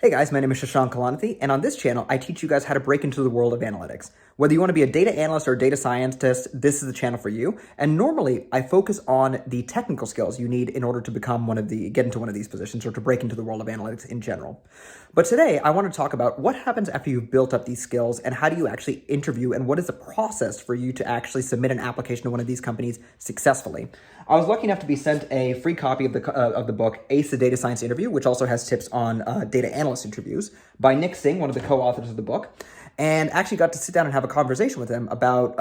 Hey guys, my name is Shashank Kalanathi, and on this channel, I teach you guys how to break into the world of analytics. Whether you want to be a data analyst or a data scientist, this is the channel for you. And normally, I focus on the technical skills you need in order to get into one of these positions or to break into the world of analytics in general. But today, I want to talk about what happens after you've built up these skills and how do you actually interview and what is the process for you to actually submit an application to one of these companies successfully. I was lucky enough to be sent a free copy of the book Ace the Data Science Interview, which also has tips on data analyst interviews by Nick Singh, one of the co-authors of the book, and actually got to sit down and have a conversation with him about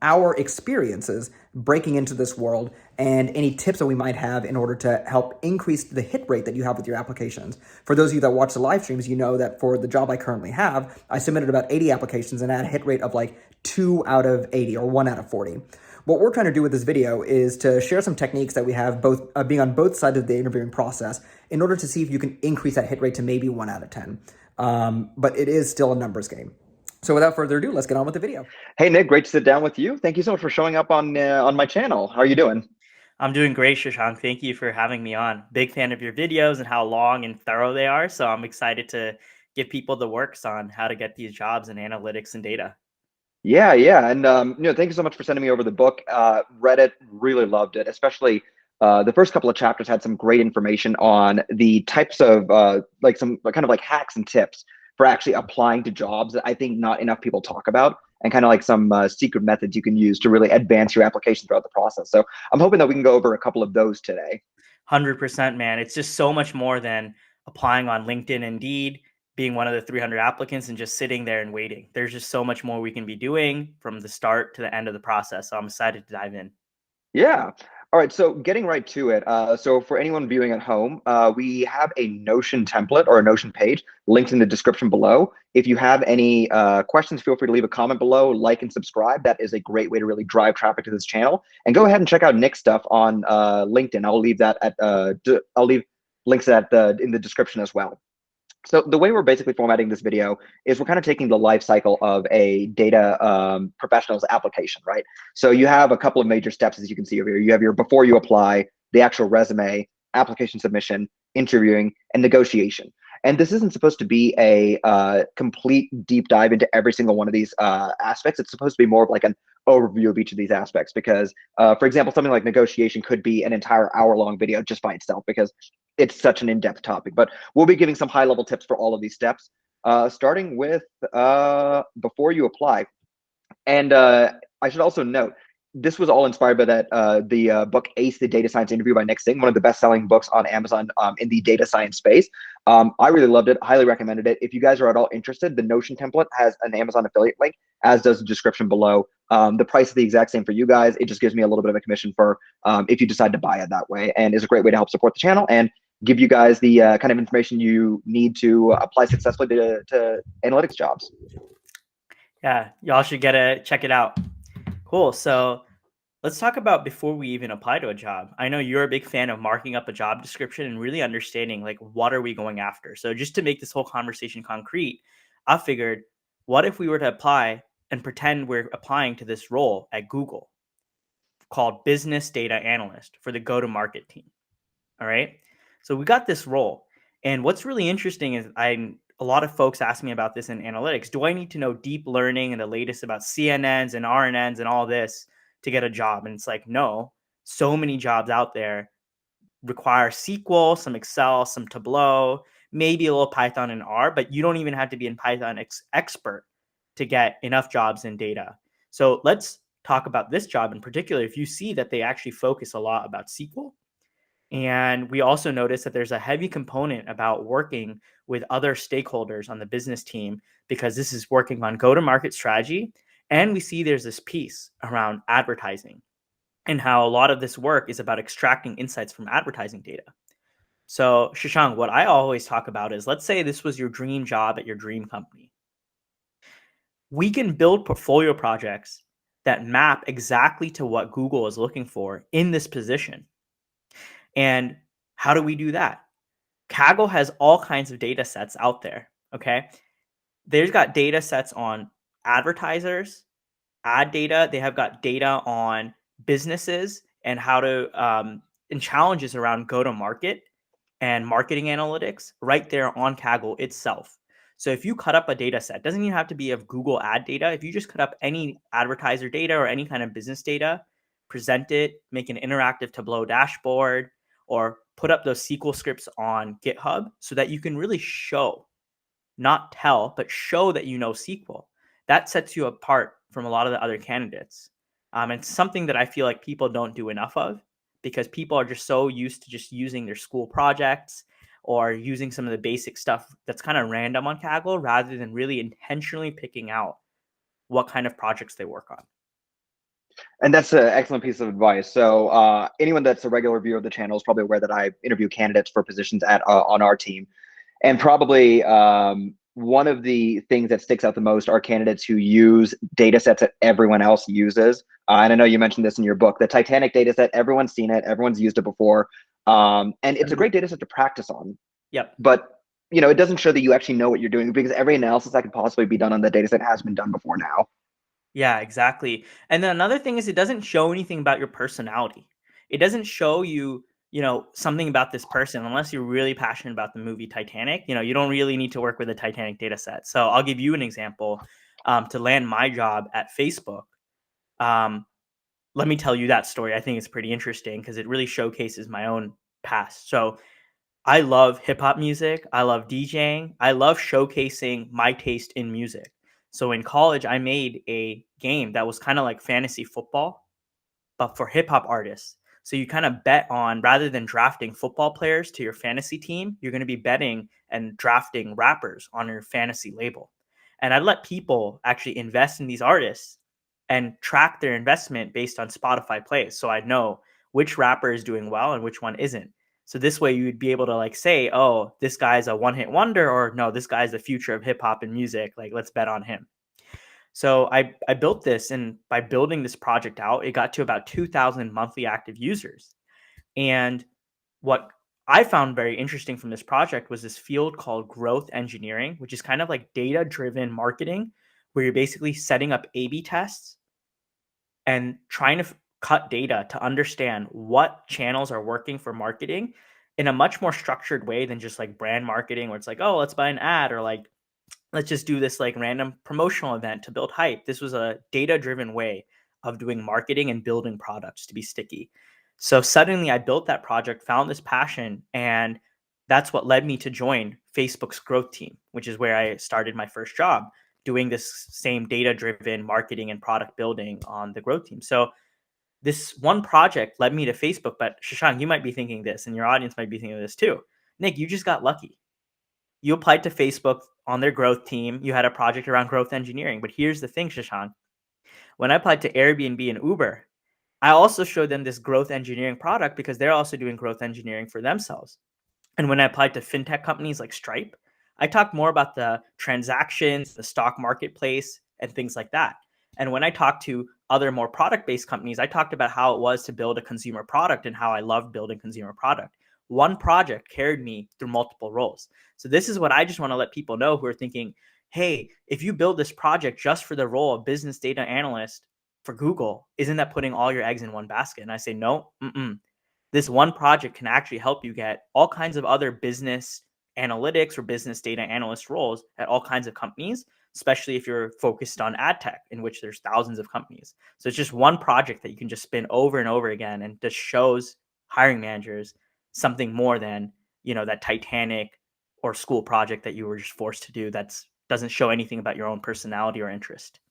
our experiences breaking into this world and any tips that we might have in order to help increase the hit rate that you have with your applications. For those of you that watch the live streams, you know that for the job I currently have, I submitted about 80 applications and I had a hit rate of like 2 out of 80 or 1 out of 40. What we're trying to do with this video is to share some techniques that we have both being on both sides of the interviewing process in order to see if you can increase that hit rate to maybe 1 out of 10. But it is still a numbers game. So without further ado, let's get on with the video. Hey Nick, great to sit down with you. Thank you so much for showing up on my channel. How are you doing? I'm doing great, Shashank. Thank you for having me on. Big fan of your videos and how long and thorough they are. So I'm excited to give people the works on how to get these jobs in analytics and data. Yeah, and thank you so much for sending me over the book. Read it, really loved it, especially the first couple of chapters had some great information on the types of like some kind of like hacks and tips for actually applying to jobs that I think not enough people talk about, and kind of like some secret methods you can use to really advance your application throughout the process. So I'm hoping that we can go over a couple of those today. 100%, man. It's just so much more than applying on LinkedIn, Indeed, being one of the 300 applicants and just sitting there and waiting. There's just so much more we can be doing from the start to the end of the process. So I'm excited to dive in. Yeah. All right. So getting right to it. So for anyone viewing at home, we have a Notion template or a Notion page linked in the description below. If you have any questions, feel free to leave a comment below, like and subscribe. That is a great way to really drive traffic to this channel. And go ahead and check out Nick's stuff on LinkedIn. I'll leave that at I'll leave links at the in the description as well. So the way we're basically formatting this video is we're kind of taking the life cycle of a data professional's application, right? So you have a couple of major steps, as you can see over here. You have your before you apply, the actual resume, application submission, interviewing, and negotiation. And this isn't supposed to be a complete deep dive into every single one of these aspects. It's supposed to be more of like an overview of each of these aspects because, for example, something like negotiation could be an entire hour-long video just by itself because it's such an in-depth topic. But we'll be giving some high-level tips for all of these steps, starting with before you apply. And I should also note, this was all inspired by the book Ace the Data Science Interview by Nick Singh, one of the best-selling books on Amazon in the data science space. I really loved it, highly recommended it. If you guys are at all interested, the Notion template has an Amazon affiliate link, as does the description below. The price is the exact same for you guys. It just gives me a little bit of a commission for if you decide to buy it that way, and is a great way to help support the channel and give you guys the kind of information you need to apply successfully to analytics jobs. Yeah, y'all should check it out. Cool. So let's talk about before we even apply to a job. I know you're a big fan of marking up a job description and really understanding like what are we going after. So just to make this whole conversation concrete, I figured what if we were to apply and pretend we're applying to this role at Google called business data analyst for the go-to-market team. All right. So we got this role. And what's really interesting is a lot of folks ask me about this in analytics. Do I need to know deep learning and the latest about CNNs and RNNs and all this to get a job? And it's like, no, so many jobs out there require SQL, some Excel, some Tableau, maybe a little Python and R, but you don't even have to be in Python expert to get enough jobs in data. So let's talk about this job in particular. If you see that they actually focus a lot about SQL, and we also notice that there's a heavy component about working with other stakeholders on the business team because this is working on go-to-market strategy. And we see there's this piece around advertising and how a lot of this work is about extracting insights from advertising data. So, Shashank, what I always talk about is let's say this was your dream job at your dream company. We can build portfolio projects that map exactly to what Google is looking for in this position. And how do we do that? Kaggle has all kinds of data sets out there. Okay. They've got data sets on advertisers, ad data. They have got data on businesses and how to, and challenges around go to market. and marketing analytics right there on Kaggle itself. So if you cut up a data set, doesn't even have to be of Google ad data. If you just cut up any advertiser data or any kind of business data, present it, make an interactive Tableau dashboard, or put up those SQL scripts on GitHub so that you can really show, not tell, but show that you know SQL. That sets you apart from a lot of the other candidates. It's something that I feel like people don't do enough of because people are just so used to just using their school projects or using some of the basic stuff that's kind of random on Kaggle rather than really intentionally picking out what kind of projects they work on. And that's an excellent piece of advice. So anyone that's a regular viewer of the channel is probably aware that I interview candidates for positions at on our team. And probably one of the things that sticks out the most are candidates who use data sets that everyone else uses. And I know you mentioned this in your book, the Titanic data set, everyone's seen it, everyone's used it before. And it's a great data set to practice on. Yep. But it doesn't show that you actually know what you're doing because every analysis that could possibly be done on the data set has been done before now. Yeah, exactly. And then another thing is it doesn't show anything about your personality. It doesn't show you, something about this person unless you're really passionate about the movie Titanic. You don't really need to work with a Titanic data set. So I'll give you an example. To land my job at Facebook, let me tell you that story. I think it's pretty interesting because it really showcases my own past. So I love hip hop music. I love DJing. I love showcasing my taste in music. So in college, I made a game that was kind of like fantasy football, but for hip hop artists. So you kind of bet on, rather than drafting football players to your fantasy team, you're going to be betting and drafting rappers on your fantasy label. And I'd let people actually invest in these artists and track their investment based on Spotify plays. So I'd know which rapper is doing well and which one isn't. So this way you would be able to like say, oh, this guy's a one-hit wonder, or no, this guy's the future of hip hop and music. Like, let's bet on him. So I built this, and by building this project out, it got to about 2,000 monthly active users. And what I found very interesting from this project was this field called growth engineering, which is kind of like data-driven marketing, where you're basically setting up A/B tests and trying to cut data to understand what channels are working for marketing in a much more structured way than just like brand marketing, where it's like, oh, let's buy an ad, or like, let's just do this like random promotional event to build hype. This was a data-driven way of doing marketing and building products to be sticky. So suddenly I built that project, found this passion, and that's what led me to join Facebook's growth team, which is where I started my first job doing this same data-driven marketing and product building on the growth team. So this one project led me to Facebook, but Shashank, you might be thinking this, and your audience might be thinking this too. Nick, you just got lucky. You applied to Facebook on their growth team. You had a project around growth engineering. But here's the thing, Shashank. When I applied to Airbnb and Uber, I also showed them this growth engineering product because they're also doing growth engineering for themselves. And when I applied to fintech companies like Stripe, I talked more about the transactions, the stock marketplace, and things like that. And when I talked to other more product-based companies, I talked about how it was to build a consumer product and how I loved building consumer product. One project carried me through multiple roles. So this is what I just want to let people know who are thinking, hey, if you build this project just for the role of business data analyst for Google, isn't that putting all your eggs in one basket? And I say, no, this one project can actually help you get all kinds of other business analytics or business data analyst roles at all kinds of companies, especially if you're focused on ad tech, in which there's thousands of companies. So it's just one project that you can just spin over and over again, and just shows hiring managers something more than, that Titanic or school project that you were just forced to do that's doesn't show anything about your own personality or interest.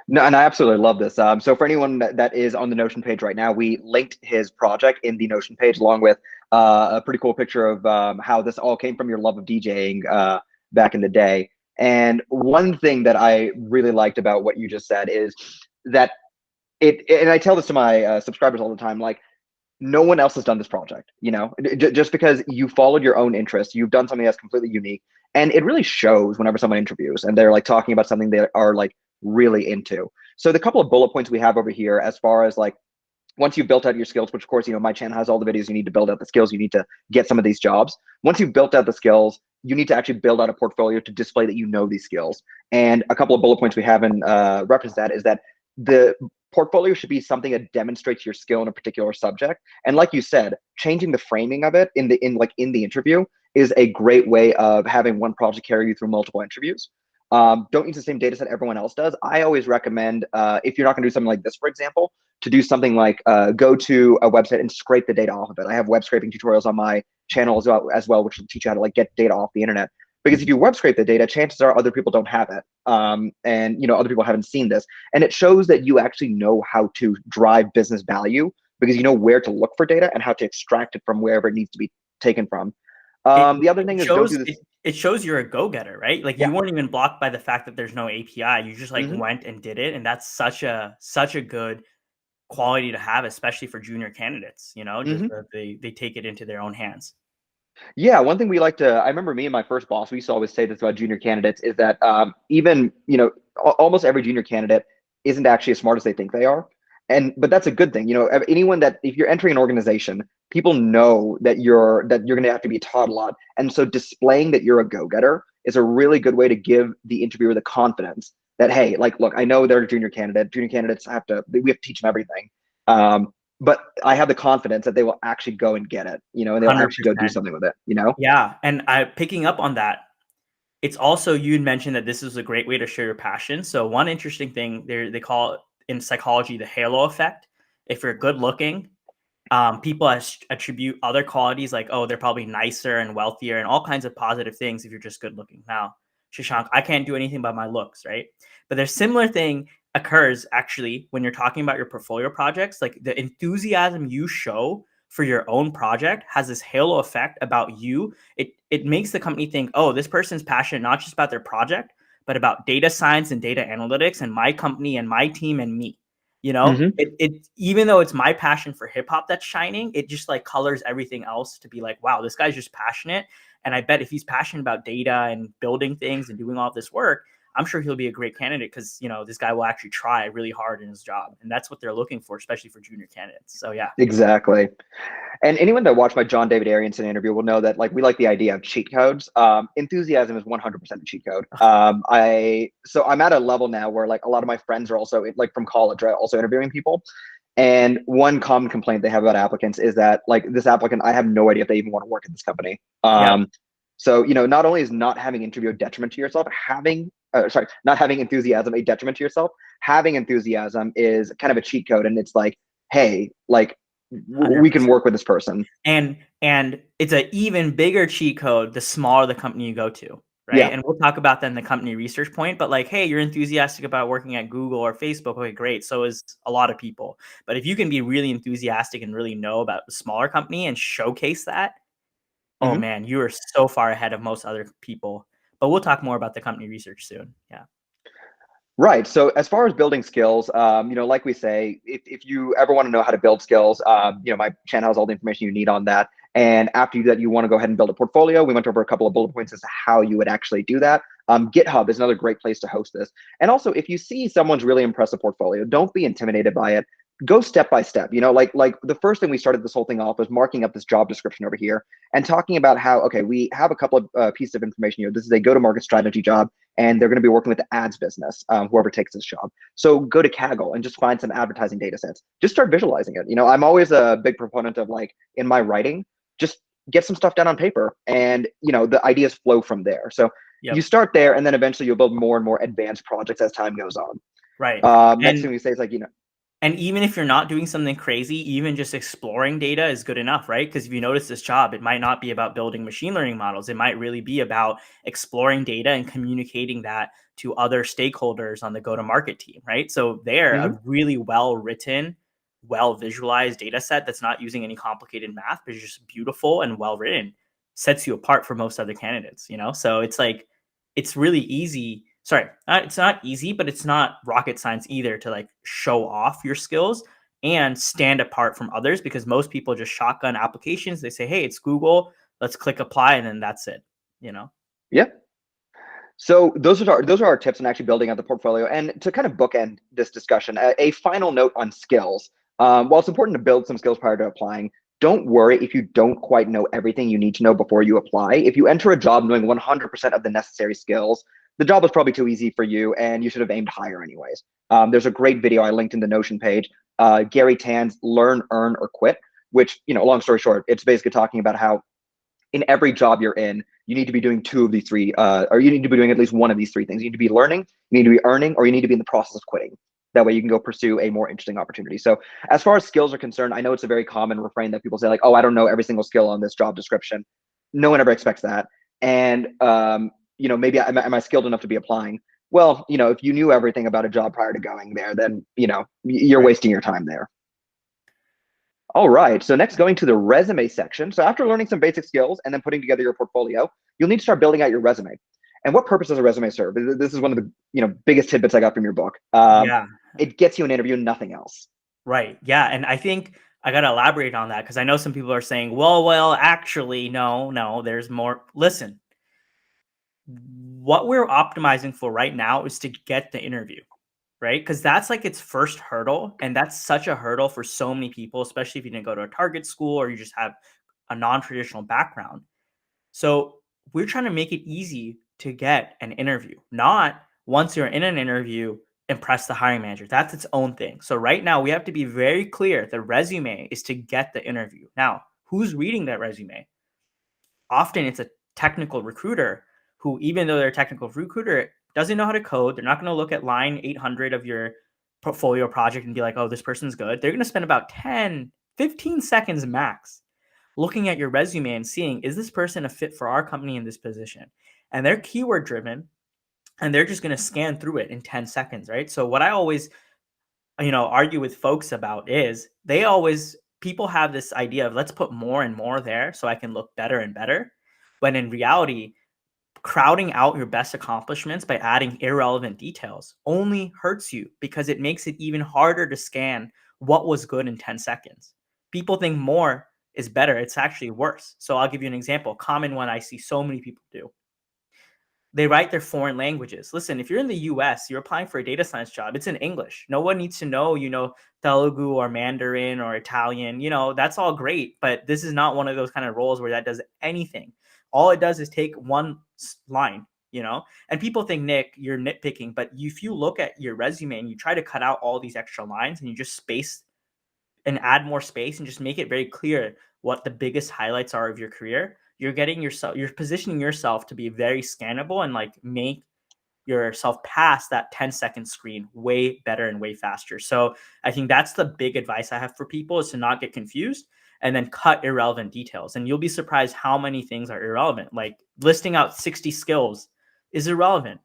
No, and I absolutely love this. So for anyone that is on the Notion page right now, we linked his project in the Notion page along with a pretty cool picture of how this all came from your love of DJing back in the day. And one thing that I really liked about what you just said is that and I tell this to my subscribers all the time, like, no one else has done this project, just because you followed your own interests, you've done something that's completely unique. And it really shows whenever someone interviews and they're like talking about something they are like really into. So the couple of bullet points we have over here, as far as like, once you've built out your skills, which of course, my channel has all the videos you need to build out the skills you need to get some of these jobs. Once you've built out the skills, you need to actually build out a portfolio to display that you know these skills. And a couple of bullet points we have in reference to that is that the portfolio should be something that demonstrates your skill in a particular subject. And like you said, changing the framing of it in the interview is a great way of having one project carry you through multiple interviews. Don't use the same data set everyone else does. I always recommend, if you're not going to do something like this, for example, to do something like go to a website and scrape the data off of it. I have web scraping tutorials on my channel as well, which will teach you how to like get data off the internet. Because if you web scrape the data, chances are other people don't have it, and other people haven't seen this, and it shows that you actually know how to drive business value because you know where to look for data and how to extract it from wherever it needs to be taken from. The other thing is don't do this. It shows you're a go-getter, right? Like you weren't even blocked by the fact that there's no API. You just like went and did it, and that's such a good quality to have, especially for junior candidates. Just that they take it into their own hands. Yeah, one thing we like to, I remember me and my first boss, we used to always say this about junior candidates is that even, almost every junior candidate isn't actually as smart as they think they are. But that's a good thing. Anyone that, if you're entering an organization, people know that you're going to have to be taught a lot. And so displaying that you're a go-getter is a really good way to give the interviewer the confidence that, hey, like, look, I know they're a junior candidate. Junior candidates we have to teach them everything. But I have the confidence that they will actually go and get it, and they'll 100%. actually go do something with it, Yeah. And picking up on that, it's also, you'd mentioned that this is a great way to share your passion. So one interesting thing they call it in psychology, the halo effect. If you're good looking, people attribute other qualities like, oh, they're probably nicer and wealthier and all kinds of positive things if you're just good looking. Now, Shashank, I can't do anything about my looks, right? But there's similar thing occurs actually when you're talking about your portfolio projects. Like the enthusiasm you show for your own project has this halo effect about you. It makes the company think, oh, this person's passionate not just about their project, but about data science and data analytics and my company and my team and me. It even though it's my passion for hip hop that's shining, it just like colors everything else to be like, wow, this guy's just passionate. And I bet if he's passionate about data and building things and doing all this work, I'm sure he'll be a great candidate because, this guy will actually try really hard in his job. And that's what they're looking for, especially for junior candidates. So, yeah. Exactly. And anyone that watched my John David Arianson interview will know that, like, we like the idea of cheat codes. Enthusiasm is 100% a cheat code. So I'm at a level now where, like, a lot of my friends are also, like, from college, right, also interviewing people. And one common complaint they have about applicants is that, like, this applicant, I have no idea if they even want to work at this company. So, not only is not having interview a detriment to yourself, not having enthusiasm a detriment to yourself, having enthusiasm is kind of a cheat code. And it's like, hey, like, 100%. We can work with this person. And it's an even bigger cheat code the smaller the company you go to, right? Yeah. And we'll talk about that in the company research point. But like, hey, you're enthusiastic about working at Google or Facebook. Okay, great. So is a lot of people. But if you can be really enthusiastic and really know about the smaller company and showcase that, oh man, you are so far ahead of most other people. But we'll talk more about the company research soon. Yeah. Right. So as far as building skills, like we say, if you ever want to know how to build skills, my channel has all the information you need on that. And after that, you want to go ahead and build a portfolio. We went over a couple of bullet points as to how you would actually do that. GitHub is another great place to host this. And also, if you see someone's really impressive portfolio, don't be intimidated by it. Go step by step. Like the first thing we started this whole thing off was marking up this job description over here and talking about how, okay, we have a couple of pieces of information here. This is a go-to-market strategy job, and they're going to be working with the ads business, whoever takes this job. So go to Kaggle and just find some advertising data sets. Just start visualizing it. I'm always a big proponent of, like, in my writing, just get some stuff down on paper, and the ideas flow from there. So you start there, and then eventually you'll build more and more advanced projects as time goes on. Right. Next thing we say is, like, and even if you're not doing something crazy, even just exploring data is good enough, right? Because if you notice this job, it might not be about building machine learning models. It might really be about exploring data and communicating that to other stakeholders on the go-to-market team, right? So they're a really well-written, well-visualized data set that's not using any complicated math, but it's just beautiful and well-written, sets you apart from most other candidates, So it's like, it's really easy. Sorry, it's not easy, but it's not rocket science either to like show off your skills and stand apart from others, because most people just shotgun applications. They say, hey, it's Google, let's click apply, and then that's it, Yeah. So those are our tips on actually building out the portfolio. And to kind of bookend this discussion, a final note on skills. While it's important to build some skills prior to applying, don't worry if you don't quite know everything you need to know before you apply. If you enter a job knowing 100% of the necessary skills, the job was probably too easy for you and you should have aimed higher anyways. There's a great video I linked in the Notion page, Gary Tan's Learn, Earn, or Quit, which, long story short, it's basically talking about how in every job you're in, you need to be doing two of these three, or you need to be doing at least one of these three things. You need to be learning, you need to be earning, or you need to be in the process of quitting. That way you can go pursue a more interesting opportunity. So as far as skills are concerned, I know it's a very common refrain that people say like, oh, I don't know every single skill on this job description. No one ever expects that. And, maybe am I skilled enough to be applying? Well, if you knew everything about a job prior to going there, then, you're wasting your time there. All right, so next going to the resume section. So after learning some basic skills and then putting together your portfolio, you'll need to start building out your resume. And what purpose does a resume serve? This is one of the biggest tidbits I got from your book. Yeah. It gets you an interview, nothing else. Right. Yeah. And I think I got to elaborate on that because I know some people are saying, well, actually, no, there's more. Listen, what we're optimizing for right now is to get the interview, right? Because that's like its first hurdle. And that's such a hurdle for so many people, especially if you didn't go to a target school or you just have a non-traditional background. So we're trying to make it easy to get an interview, not once you're in an interview, impress the hiring manager. That's its own thing. So right now we have to be very clear. The resume is to get the interview. Now, who's reading that resume? Often it's a technical recruiter who, even though they're a technical recruiter, doesn't know how to code. They're not going to look at line 800 of your portfolio project and be like, oh, this person's good. They're going to spend about 10, 15 seconds max looking at your resume and seeing, is this person a fit for our company in this position? And they're keyword driven and they're just going to scan through it in 10 seconds, right? So what I always, argue with folks about is people have this idea of let's put more and more there so I can look better and better. When in reality, crowding out your best accomplishments by adding irrelevant details only hurts you because it makes it even harder to scan what was good in 10 seconds. People think more is better. It's actually worse. So I'll give you an example. Common one I see so many people do. They write their foreign languages. Listen, if you're in the US, you're applying for a data science job, it's in English. No one needs to know, Telugu or Mandarin or Italian. That's all great, but this is not one of those kind of roles where that does anything. All it does is take one line, and people think, Nick, you're nitpicking, but if you look at your resume and you try to cut out all these extra lines and you just space and add more space and just make it very clear what the biggest highlights are of your career, you're positioning yourself to be very scannable and like make yourself pass that 10-second screen way better and way faster. So I think that's the big advice I have for people is to not get confused and then cut irrelevant details. And you'll be surprised how many things are irrelevant. Like listing out 60 skills is irrelevant.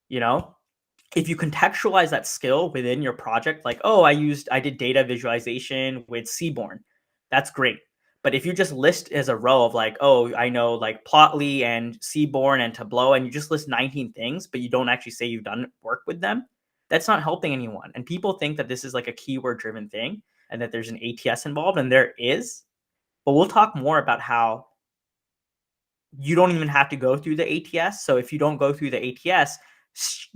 If you contextualize that skill within your project, like, oh, I did data visualization with Seaborn, that's great. But if you just list as a row of like, oh, I know like Plotly and Seaborn and Tableau, and you just list 19 things, but you don't actually say you've done work with them, that's not helping anyone. And people think that this is like a keyword driven thing and that there's an ATS involved, and there is. But we'll talk more about how you don't even have to go through the ATS. So if you don't go through the ATS,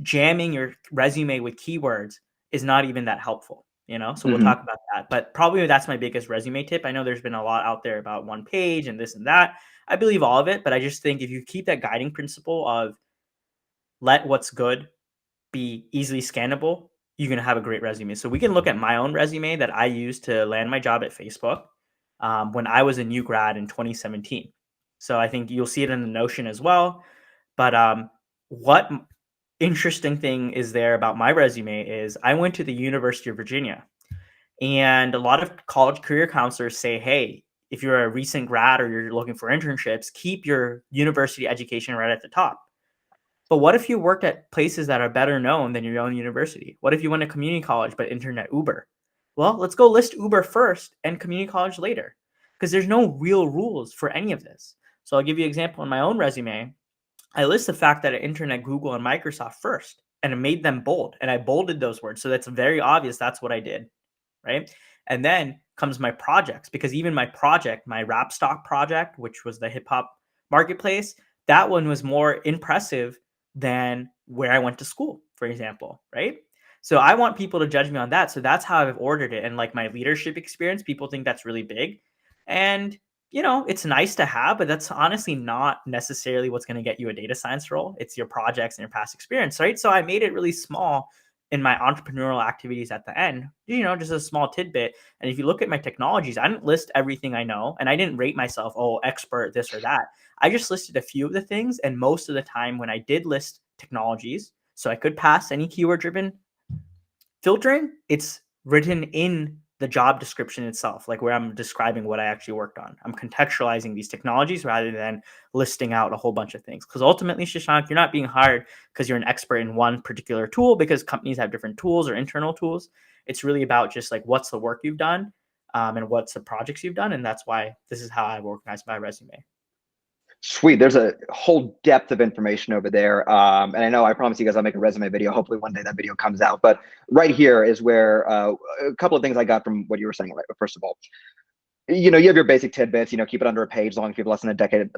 jamming your resume with keywords is not even that helpful, so we'll talk about that. But probably that's my biggest resume tip. I know there's been a lot out there about one page and this and that. I believe all of it, but I just think if you keep that guiding principle of let what's good be easily scannable, you're going to have a great resume. So we can look at my own resume that I used to land my job at Facebook when I was a new grad in 2017. So I think you'll see it in the Notion as well. But what interesting thing is there about my resume is I went to the University of Virginia, and a lot of college career counselors say, hey, if you're a recent grad or you're looking for internships, keep your university education right at the top. But what if you worked at places that are better known than your own university? What if you went to community college but interned at Uber? Well, let's go list Uber first and community college later, because there's no real rules for any of this. So I'll give you an example in my own resume. I list the fact that I interned at Google and Microsoft first, and it made them bold, and I bolded those words. So that's very obvious. That's what I did, right? And then comes my projects, because even my project, my rap stock project, which was the hip hop marketplace, that one was more impressive than where I went to school, for example, right? So I want people to judge me on that. So that's how I've ordered it. And like my leadership experience, people think that's really big. And it's nice to have, but that's honestly not necessarily what's going to get you a data science role. It's your projects and your past experience, right? So I made it really small in my entrepreneurial activities at the end, just a small tidbit. And if you look at my technologies, I didn't list everything I know, and I didn't rate myself, expert, this or that. I just listed a few of the things. And most of the time when I did list technologies, so I could pass any keyword driven filtering, it's written in the job description itself, like where I'm describing what I actually worked on. I'm contextualizing these technologies rather than listing out a whole bunch of things. Because ultimately, Shashank, you're not being hired because you're an expert in one particular tool, because companies have different tools or internal tools. It's really about just like what's the work you've done, and what's the projects you've done. And that's why this is how I've organized my resume. Sweet. There's a whole depth of information over there. And I know I promised you guys I'll make a resume video. Hopefully one day that video comes out. But right here is where a couple of things I got from what you were saying. First of all, you have your basic tidbits, keep it under a page as long as you have less than a decade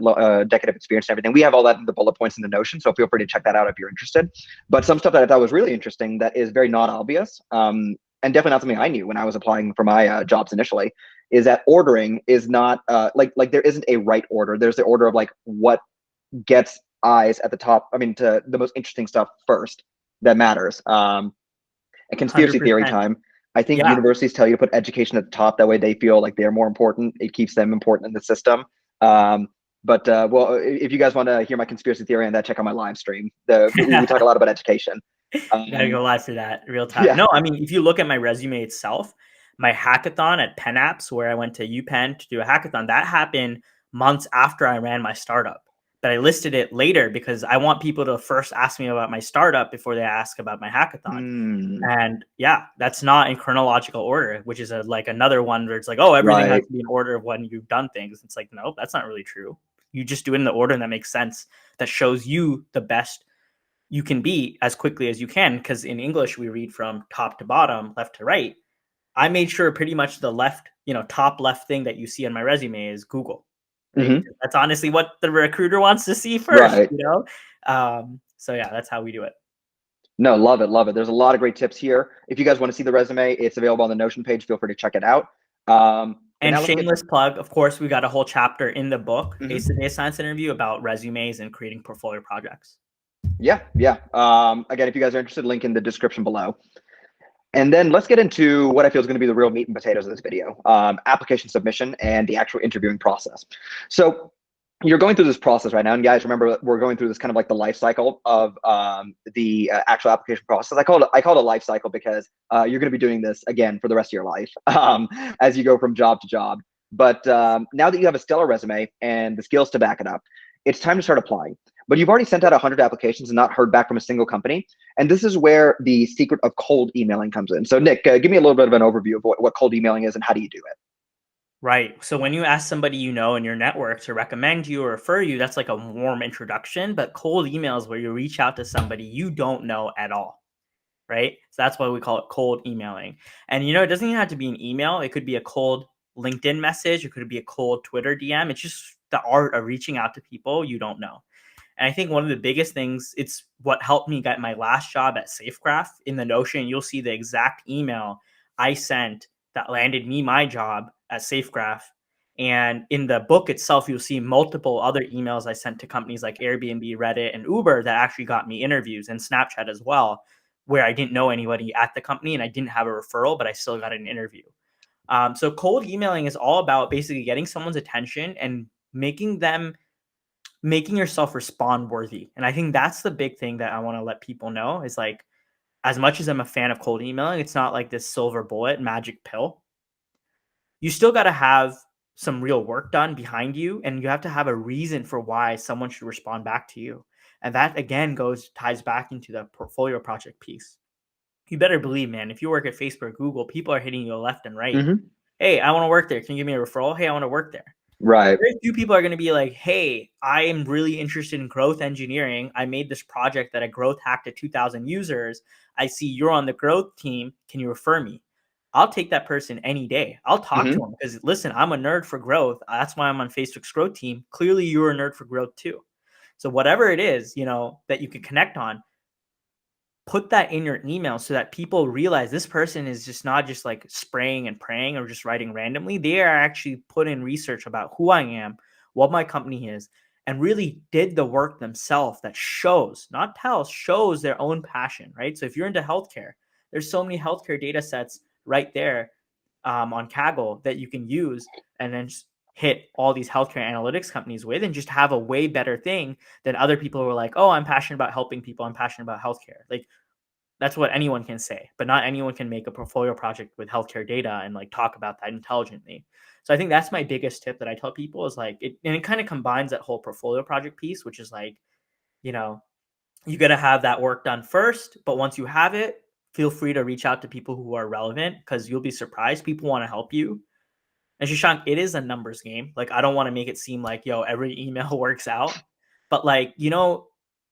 of experience and everything. We have all that in the bullet points in the Notion, so feel free to check that out if you're interested. But some stuff that I thought was really interesting that is very not obvious, and definitely not something I knew when I was applying for my jobs initially, is that ordering is not like there isn't a right order. There's the order of like what gets eyes at the top. I mean, to the most interesting stuff first that matters. And conspiracy theory 100%. time. I think Yeah. universities tell you to put education at the top. That way they feel like they're more important. It keeps them important in the system. But well, if you guys want to hear my conspiracy theory on that, check out my live stream. We talk a lot about education. You gotta go live for that real time. Yeah. No, I mean, if you look at my resume itself, my hackathon at Penn Apps, where I went to UPenn to do a hackathon, that happened months after I ran my startup. But I listed it later because I want people to first ask me about my startup before they ask about my hackathon. And yeah, that's not in chronological order, which is like another one where it's like, oh, everything has Right. to be in order of when you've done things. It's like, no, that's not really true. You just do it in the order that makes sense, that shows you the best you can be as quickly as you can. Because in English, we read from top to bottom, left to right. I made sure pretty much the left, top left thing that you see on my resume is Google. Right? Mhm. That's honestly what the recruiter wants to see first, Right. So yeah, that's how we do it. No, love it, love it. There's a lot of great tips here. If you guys want to see the resume, it's available on the Notion page. Feel free to check it out. But And now let's get. shameless plug, of course, we got a whole chapter in the book, Mhm. Ace the Data Science Interview, about resumes and creating portfolio projects. Yeah, yeah. Again, if you guys are interested, link in the description below. And then let's get into what I feel is going to be the real meat and potatoes of this video, application submission and the actual interviewing process. So you're going through this process right now. And guys, remember, we're going through this kind of like the life cycle of the actual application process. I call it a life cycle because you're going to be doing this again for the rest of your life as you go from job to job. But now that you have a stellar resume and the skills to back it up, it's time to start applying. But you've already sent out 100 applications and not heard back from a single company. And this is where the secret of cold emailing comes in. So Nick, give me a little bit of an overview of what cold emailing is and how do you do it? Right. So when you ask somebody in your network to recommend you or refer you, that's like a warm introduction. But cold emails where you reach out to somebody you don't know at all. Right. So that's why we call it cold emailing. And it doesn't even have to be an email. It could be a cold LinkedIn message. It could be a cold Twitter DM. It's just the art of reaching out to people you don't know. And I think one of the biggest things, it's what helped me get my last job at Safegraph. In the Notion, you'll see the exact email I sent that landed me my job at Safegraph. And in the book itself, you'll see multiple other emails I sent to companies like Airbnb, Reddit, and Uber that actually got me interviews, and Snapchat as well, where I didn't know anybody at the company and I didn't have a referral, but I still got an interview. So cold emailing is all about basically getting someone's attention and making yourself respond worthy. And I think that's the big thing that I want to let people know is like, as much as I'm a fan of cold emailing, it's not like this silver bullet magic pill. You still got to have some real work done behind you, and you have to have a reason for why someone should respond back to you. And that again ties back into the portfolio project piece. You better believe, man, if you work at Facebook, Google, people are hitting you left and right. Mm-hmm. Hey, I want to work there. Can you give me a referral? Hey, I want to work there. Right. Very few people are going to be like, hey, I am really interested in growth engineering. I made this project that I growth hacked to 2,000 users. I see you're on the growth team. Can you refer me? I'll take that person any day. I'll talk to them because, listen, I'm a nerd for growth. That's why I'm on Facebook's growth team. Clearly, you're a nerd for growth too. So whatever it is, that you can connect on, put that in your email so that people realize this person is just not just like spraying and praying or just writing randomly. They are actually put in research about who I am, what my company is, and really did the work themselves that shows, not tells, shows their own passion, right? So if you're into healthcare, there's so many healthcare data sets right there on Kaggle that you can use and then just hit all these healthcare analytics companies with and just have a way better thing than other people who are like, oh, I'm passionate about helping people. I'm passionate about healthcare. Like that's what anyone can say, but not anyone can make a portfolio project with healthcare data and like talk about that intelligently. So I think that's my biggest tip that I tell people is like it, and it kind of combines that whole portfolio project piece, which is like, you know, you got to have that work done first, but once you have it, feel free to reach out to people who are relevant because you'll be surprised. People want to help you. And Shashank, it is a numbers game. Like, I don't want to make it seem like, yo, every email works out. But like,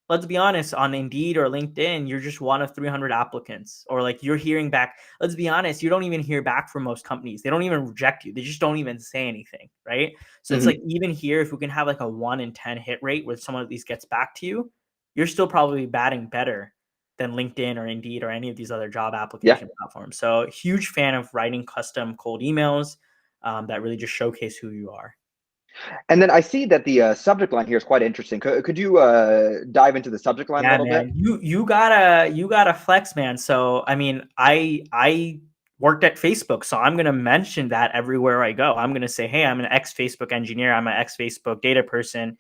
let's be honest, on Indeed or LinkedIn, you're just one of 300 applicants. Or like you're hearing back. Let's be honest, you don't even hear back from most companies. They don't even reject you. They just don't even say anything, right? So it's like even here, if we can have like a 1 in 10 hit rate where someone at least gets back to you, you're still probably batting better than LinkedIn or Indeed or any of these other job application platforms. So huge fan of writing custom cold emails that really just showcase who you are. And then I see that the subject line here is quite interesting. Could you dive into the subject line a little man. bit? You gotta flex, man. So I mean, I worked at Facebook, so I'm gonna mention that everywhere I go. I'm gonna say, hey, I'm an ex-Facebook engineer. I'm an ex-Facebook data person.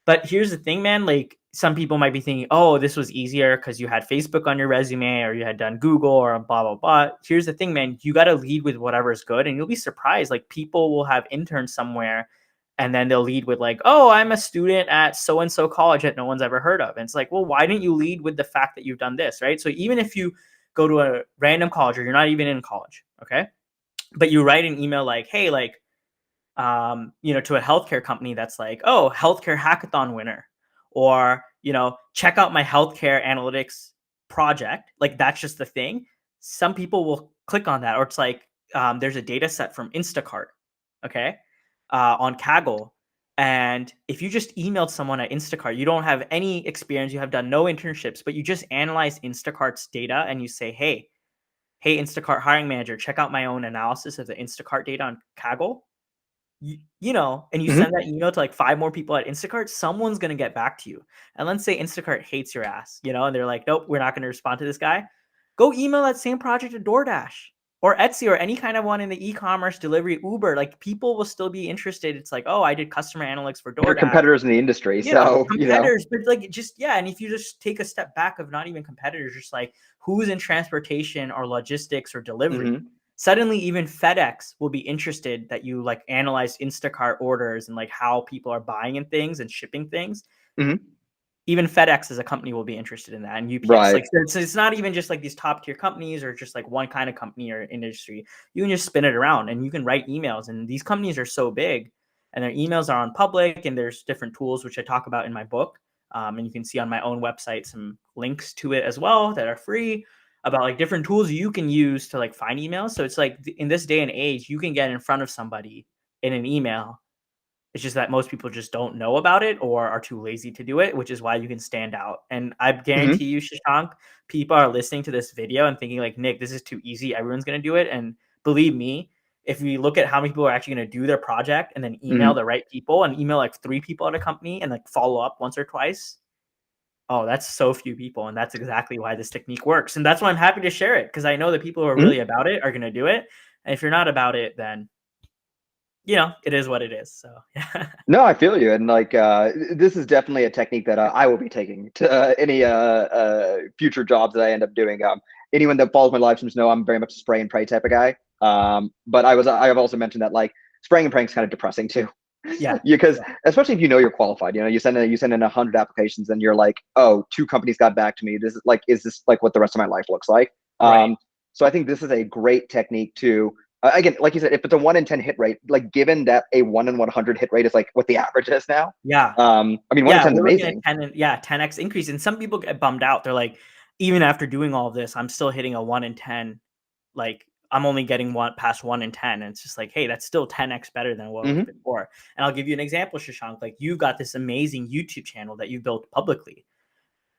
But here's the thing, man. Like some people might be thinking, oh, this was easier because you had Facebook on your resume or you had done Google or blah, blah, blah. Here's the thing, man. You got to lead with whatever is good. And you'll be surprised. Like people will have interns somewhere and then they'll lead with like, oh, I'm a student at so-and-so college that no one's ever heard of. And it's like, well, why didn't you lead with the fact that you've done this, right? So even if you go to a random college or you're not even in college, okay? But you write an email like, hey, like, to a healthcare company that's like, oh, healthcare hackathon winner, or, check out my healthcare analytics project. Like that's just the thing. Some people will click on that, or it's like, there's a data set from Instacart, okay, on Kaggle. And if you just emailed someone at Instacart, you don't have any experience, you have done no internships, but you just analyze Instacart's data and you say, hey, Instacart hiring manager, check out my own analysis of the Instacart data on Kaggle. And you send that email to like 5 more people at Instacart, someone's going to get back to you. And let's say Instacart hates your ass, and they're like, nope, we're not going to respond to this guy. Go email that same project to DoorDash or Etsy or any kind of one in the e-commerce delivery, Uber. Like people will still be interested. It's like, oh, I did customer analytics for DoorDash. They're competitors in the industry. Competitors, but like just, and if you just take a step back of not even competitors, just like who's in transportation or logistics or delivery. Suddenly even FedEx will be interested that you like analyze Instacart orders and like how people are buying and things and shipping things. Even FedEx as a company will be interested in that, and UPS. Right. Like it's not even just like these top tier companies or just like one kind of company or industry. You can just spin it around and you can write emails, and these companies are so big and their emails are on public, and there's different tools which I talk about in my book. And you can see on my own website some links to it as well that are free about like different tools you can use to like find emails. So it's like in this day and age, you can get in front of somebody in an email. It's just that most people just don't know about it or are too lazy to do it, which is why you can stand out. And I guarantee you, Shashank, people are listening to this video and thinking like, Nick, this is too easy. Everyone's going to do it. And believe me, if we look at how many people are actually going to do their project and then email the right people and email like 3 people at a company and like follow up once or twice, oh, that's so few people. And that's exactly why this technique works. And that's why I'm happy to share it, because I know the people who are really about it are going to do it. And if you're not about it, then, it is what it is. So, yeah. No, I feel you. And like, this is definitely a technique that I will be taking to any future jobs that I end up doing. Anyone that follows my live streams know I'm very much a spray and pray type of guy. But I have also mentioned that like spraying and praying is kind of depressing too. Yeah. Because especially if you're qualified, you send in 100 applications and you're like, oh, 2 companies got back to me. Is this like what the rest of my life looks like? Right. So I think this is a great technique to, again, like you said, if it's a 1 in 10 hit rate, like given that a 1 in 100 hit rate is like what the average is now. Yeah. I mean, 1 in 10 is amazing. 10x increase. And some people get bummed out. They're like, even after doing all of this, I'm still hitting a 1 in 10. Like I'm only getting past 1 in 10. And it's just like, hey, that's still 10x better than what was before. And I'll give you an example, Shashank. Like you've got this amazing YouTube channel that you built publicly.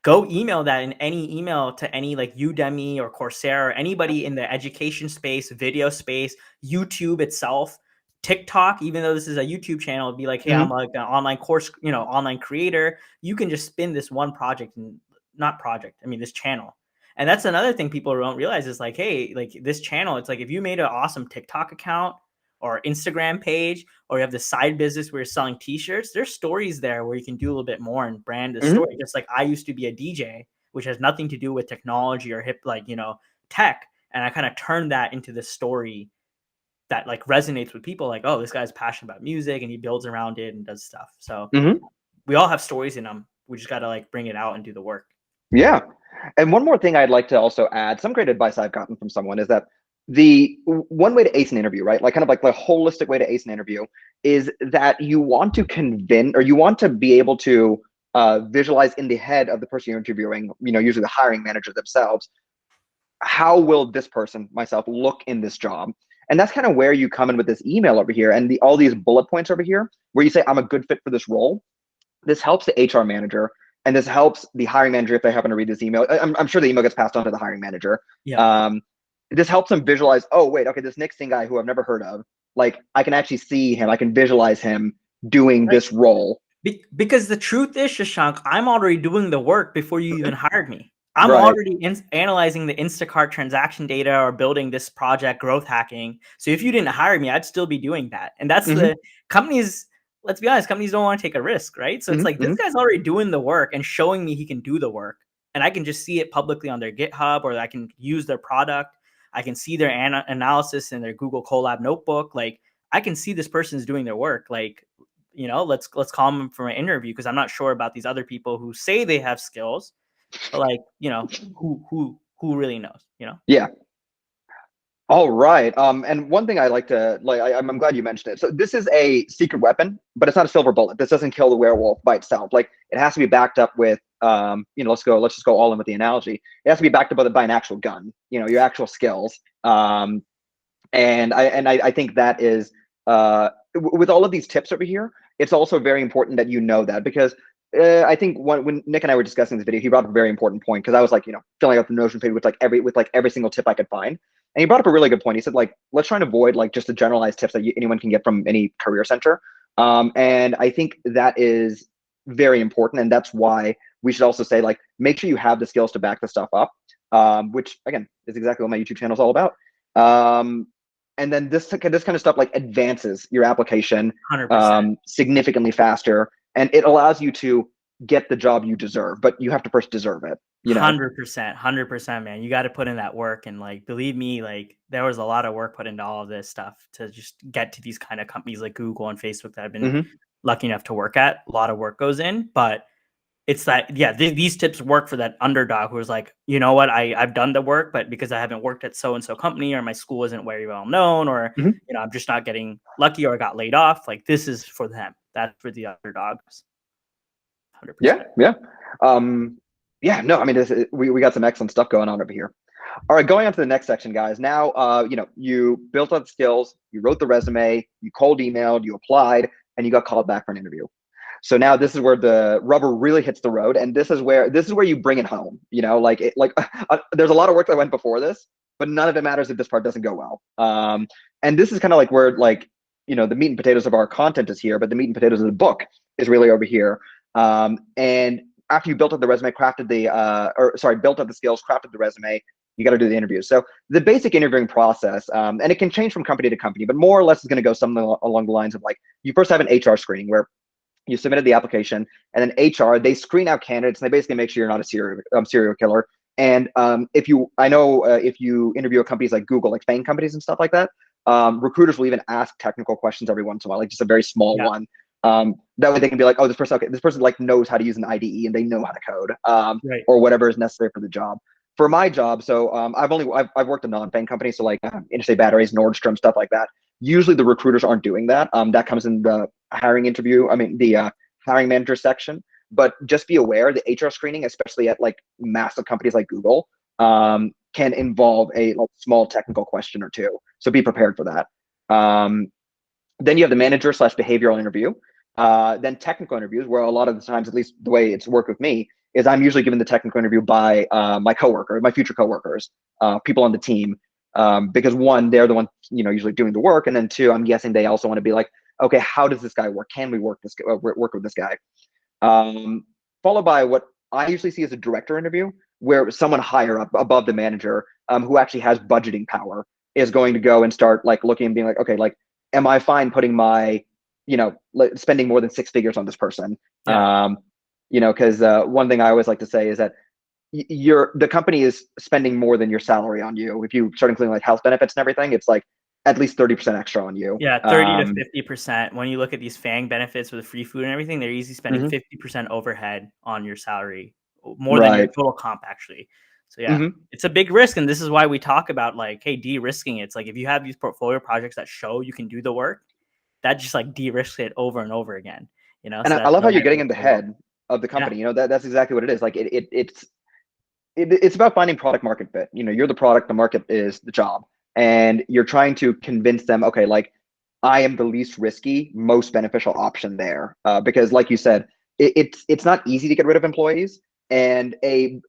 go email that in any email to any like Udemy or Coursera or anybody in the education space, video space, YouTube itself, TikTok, even though this is a YouTube channel, it'd be like, hey, I'm like an online course, online creator. You can just spin this one project and not project, I mean, this channel. And that's another thing people don't realize is like, hey, like this channel, it's like if you made an awesome TikTok account or Instagram page, or you have this side business where you're selling t-shirts, there's stories there where you can do a little bit more and brand the story. Just like I used to be a DJ, which has nothing to do with technology or hip, like, tech. And I kind of turned that into the story that like resonates with people, like, oh, this guy's passionate about music and he builds around it and does stuff. So we all have stories in them. We just got to like bring it out and do the work. Yeah. And one more thing I'd like to also add, some great advice I've gotten from someone is that the one way to ace an interview, right? Like kind of like the holistic way to ace an interview is that you want to convince, or you want to be able to visualize in the head of the person you're interviewing, usually the hiring manager themselves, how will this person, myself, look in this job? And that's kind of where you come in with this email over here and all these bullet points over here, where you say, I'm a good fit for this role. This helps the HR manager, and this helps the hiring manager if they happen to read this email. I'm sure the email gets passed on to the hiring manager. Yeah. This helps them visualize, oh, wait, okay, this Nick Singh guy who I've never heard of, like I can actually see him, I can visualize him doing this role. Because the truth is, Shashank, I'm already doing the work before you even hired me. I'm already analyzing the Instacart transaction data or building this project, growth hacking. So if you didn't hire me, I'd still be doing that. And that's the companies, let's be honest, companies don't want to take a risk, right? So it's like, this guy's already doing the work and showing me he can do the work. And I can just see it publicly on their GitHub, or I can use their product. I can see their analysis in their Google Colab notebook. Like I can see this person's doing their work. Like, let's call them for an interview, because I'm not sure about these other people who say they have skills. But like, who really knows, Yeah. All right. And one thing I like to I'm glad you mentioned it. So this is a secret weapon, but it's not a silver bullet. This doesn't kill the werewolf by itself. Like it has to be backed up with, let's just go all in with the analogy. It has to be backed up by an actual gun, your actual skills. And I think that is, with all of these tips over here, it's also very important that you know that, because I think when Nick and I were discussing this video, he brought up a very important point, because I was like, filling out the Notion page with every single tip I could find. And he brought up a really good point. He said, like, let's try and avoid like just the generalized tips that anyone can get from any career center. And I think that is very important. And that's why we should also say, like, make sure you have the skills to back the stuff up, which again is exactly what my YouTube channel is all about. And then this kind of stuff like advances your application 100%. Significantly faster, and it allows you to get the job you deserve, but you have to first deserve it. 100%, man. You got to put in that work, and like, believe me, like there was a lot of work put into all of this stuff to just get to these kind of companies like Google and Facebook that I've been lucky enough to work at. A lot of work goes in, but it's that, yeah, these tips work for that underdog who is like, you know what, I've done the work, but because I haven't worked at so-and-so company, or my school isn't very well known, or, I'm just not getting lucky, or I got laid off. Like this is for them. That's for the underdogs. 100%. Yeah. Yeah, no, I mean, we got some excellent stuff going on over here. All right, going on to the next section, guys. Now, you built up skills, you wrote the resume, you cold emailed, you applied, and you got called back for an interview. So now this is where the rubber really hits the road, and this is where you bring it home. There's a lot of work that went before this, but none of it matters if this part doesn't go well. And this is kind of like where the meat and potatoes of our content is here, but the meat and potatoes of the book is really over here. And after you built up the resume, built up the skills, crafted the resume, you got to do the interview. So the basic interviewing process, and it can change from company to company, but more or less is going to go something along the lines of like, you first have an HR screening where you submitted the application, and then HR, they screen out candidates, and they basically make sure you're not a serial killer. And if you interview at companies like Google, like FAANG companies and stuff like that, recruiters will even ask technical questions every once in a while, like just a very small one. That way they can be like, oh, this person like knows how to use an IDE, and they know how to code, or whatever is necessary for the job. For my job, so I've worked in non-FAANG companies, so like Interstate Batteries, Nordstrom, stuff like that. Usually the recruiters aren't doing that. That comes in the hiring manager section. But just be aware, the HR screening, especially at like massive companies like Google, can involve a small technical question or two. So be prepared for that. Then you have the manager/behavioral interview. Then technical interviews, where a lot of the times, at least the way it's worked with me, is I'm usually given the technical interview by my future coworkers, people on the team, because one, they're the one usually doing the work, and then two, I'm guessing they also want to be like, okay, how does this guy work? Can we work with this guy? Followed by what I usually see as a director interview, where someone higher up above the manager, who actually has budgeting power, is going to go and start like looking and being like, okay, like, am I fine putting my, spending more than 6 figures on this person? Yeah. Because one thing I always like to say is that the company is spending more than your salary on you. If you start including like health benefits and everything, it's like at least 30% extra on you. Yeah, 30 to 50%. When you look at these FAANG benefits with free food and everything, they're easily spending 50% overhead on your salary, more than your total comp, actually. So yeah, it's a big risk, and this is why we talk about like, hey, de-risking it. It's like if you have these portfolio projects that show you can do the work, that just like de-risks it over and over again. And so I love how you're getting in the head of the company. That's exactly what it is. Like it's about finding product market fit. You're the product, the market is the job, and you're trying to convince them, okay, like, I am the least risky, most beneficial option there, because like you said, it's not easy to get rid of employees, and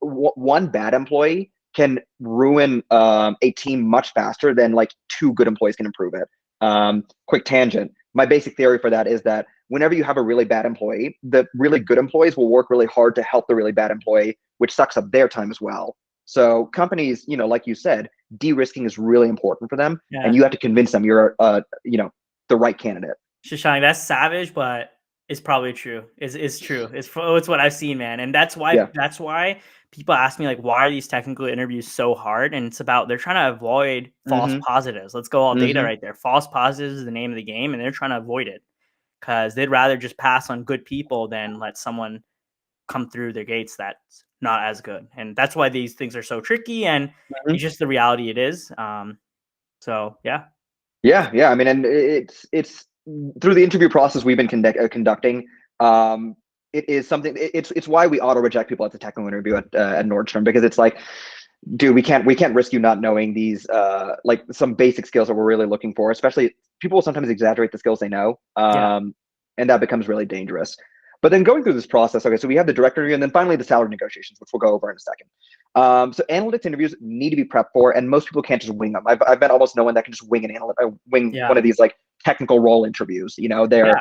one bad employee can ruin a team much faster than like 2 good employees can improve it. Quick tangent. My basic theory for that is that whenever you have a really bad employee, the really good employees will work really hard to help the really bad employee, which sucks up their time as well. So companies, like you said, de-risking is really important for them, and you have to convince them you're, the right candidate. Shashank, that's savage, but it's probably true. It's true. It's what I've seen, man, and that's why people ask me like, why are these technical interviews so hard? And it's about they're trying to avoid false positives. Let's go all data right there. False positives is the name of the game, and they're trying to avoid it because they'd rather just pass on good people than let someone come through their gates that's not as good. And that's why these things are so tricky, and it's just the reality it is. So yeah. I mean, and it's through the interview process we've been conducting. It is something. It's why we auto reject people at the technical interview at Nordstrom, because it's like, dude, we can't risk you not knowing these like some basic skills that we're really looking for. Especially people will sometimes exaggerate the skills they know, and that becomes really dangerous. But then going through this process, okay, so we have the direct interview, and then finally the salary negotiations, which we'll go over in a second. So analytics interviews need to be prepped for, and most people can't just wing them. I've met almost no one that can just wing one of these like technical role interviews. They're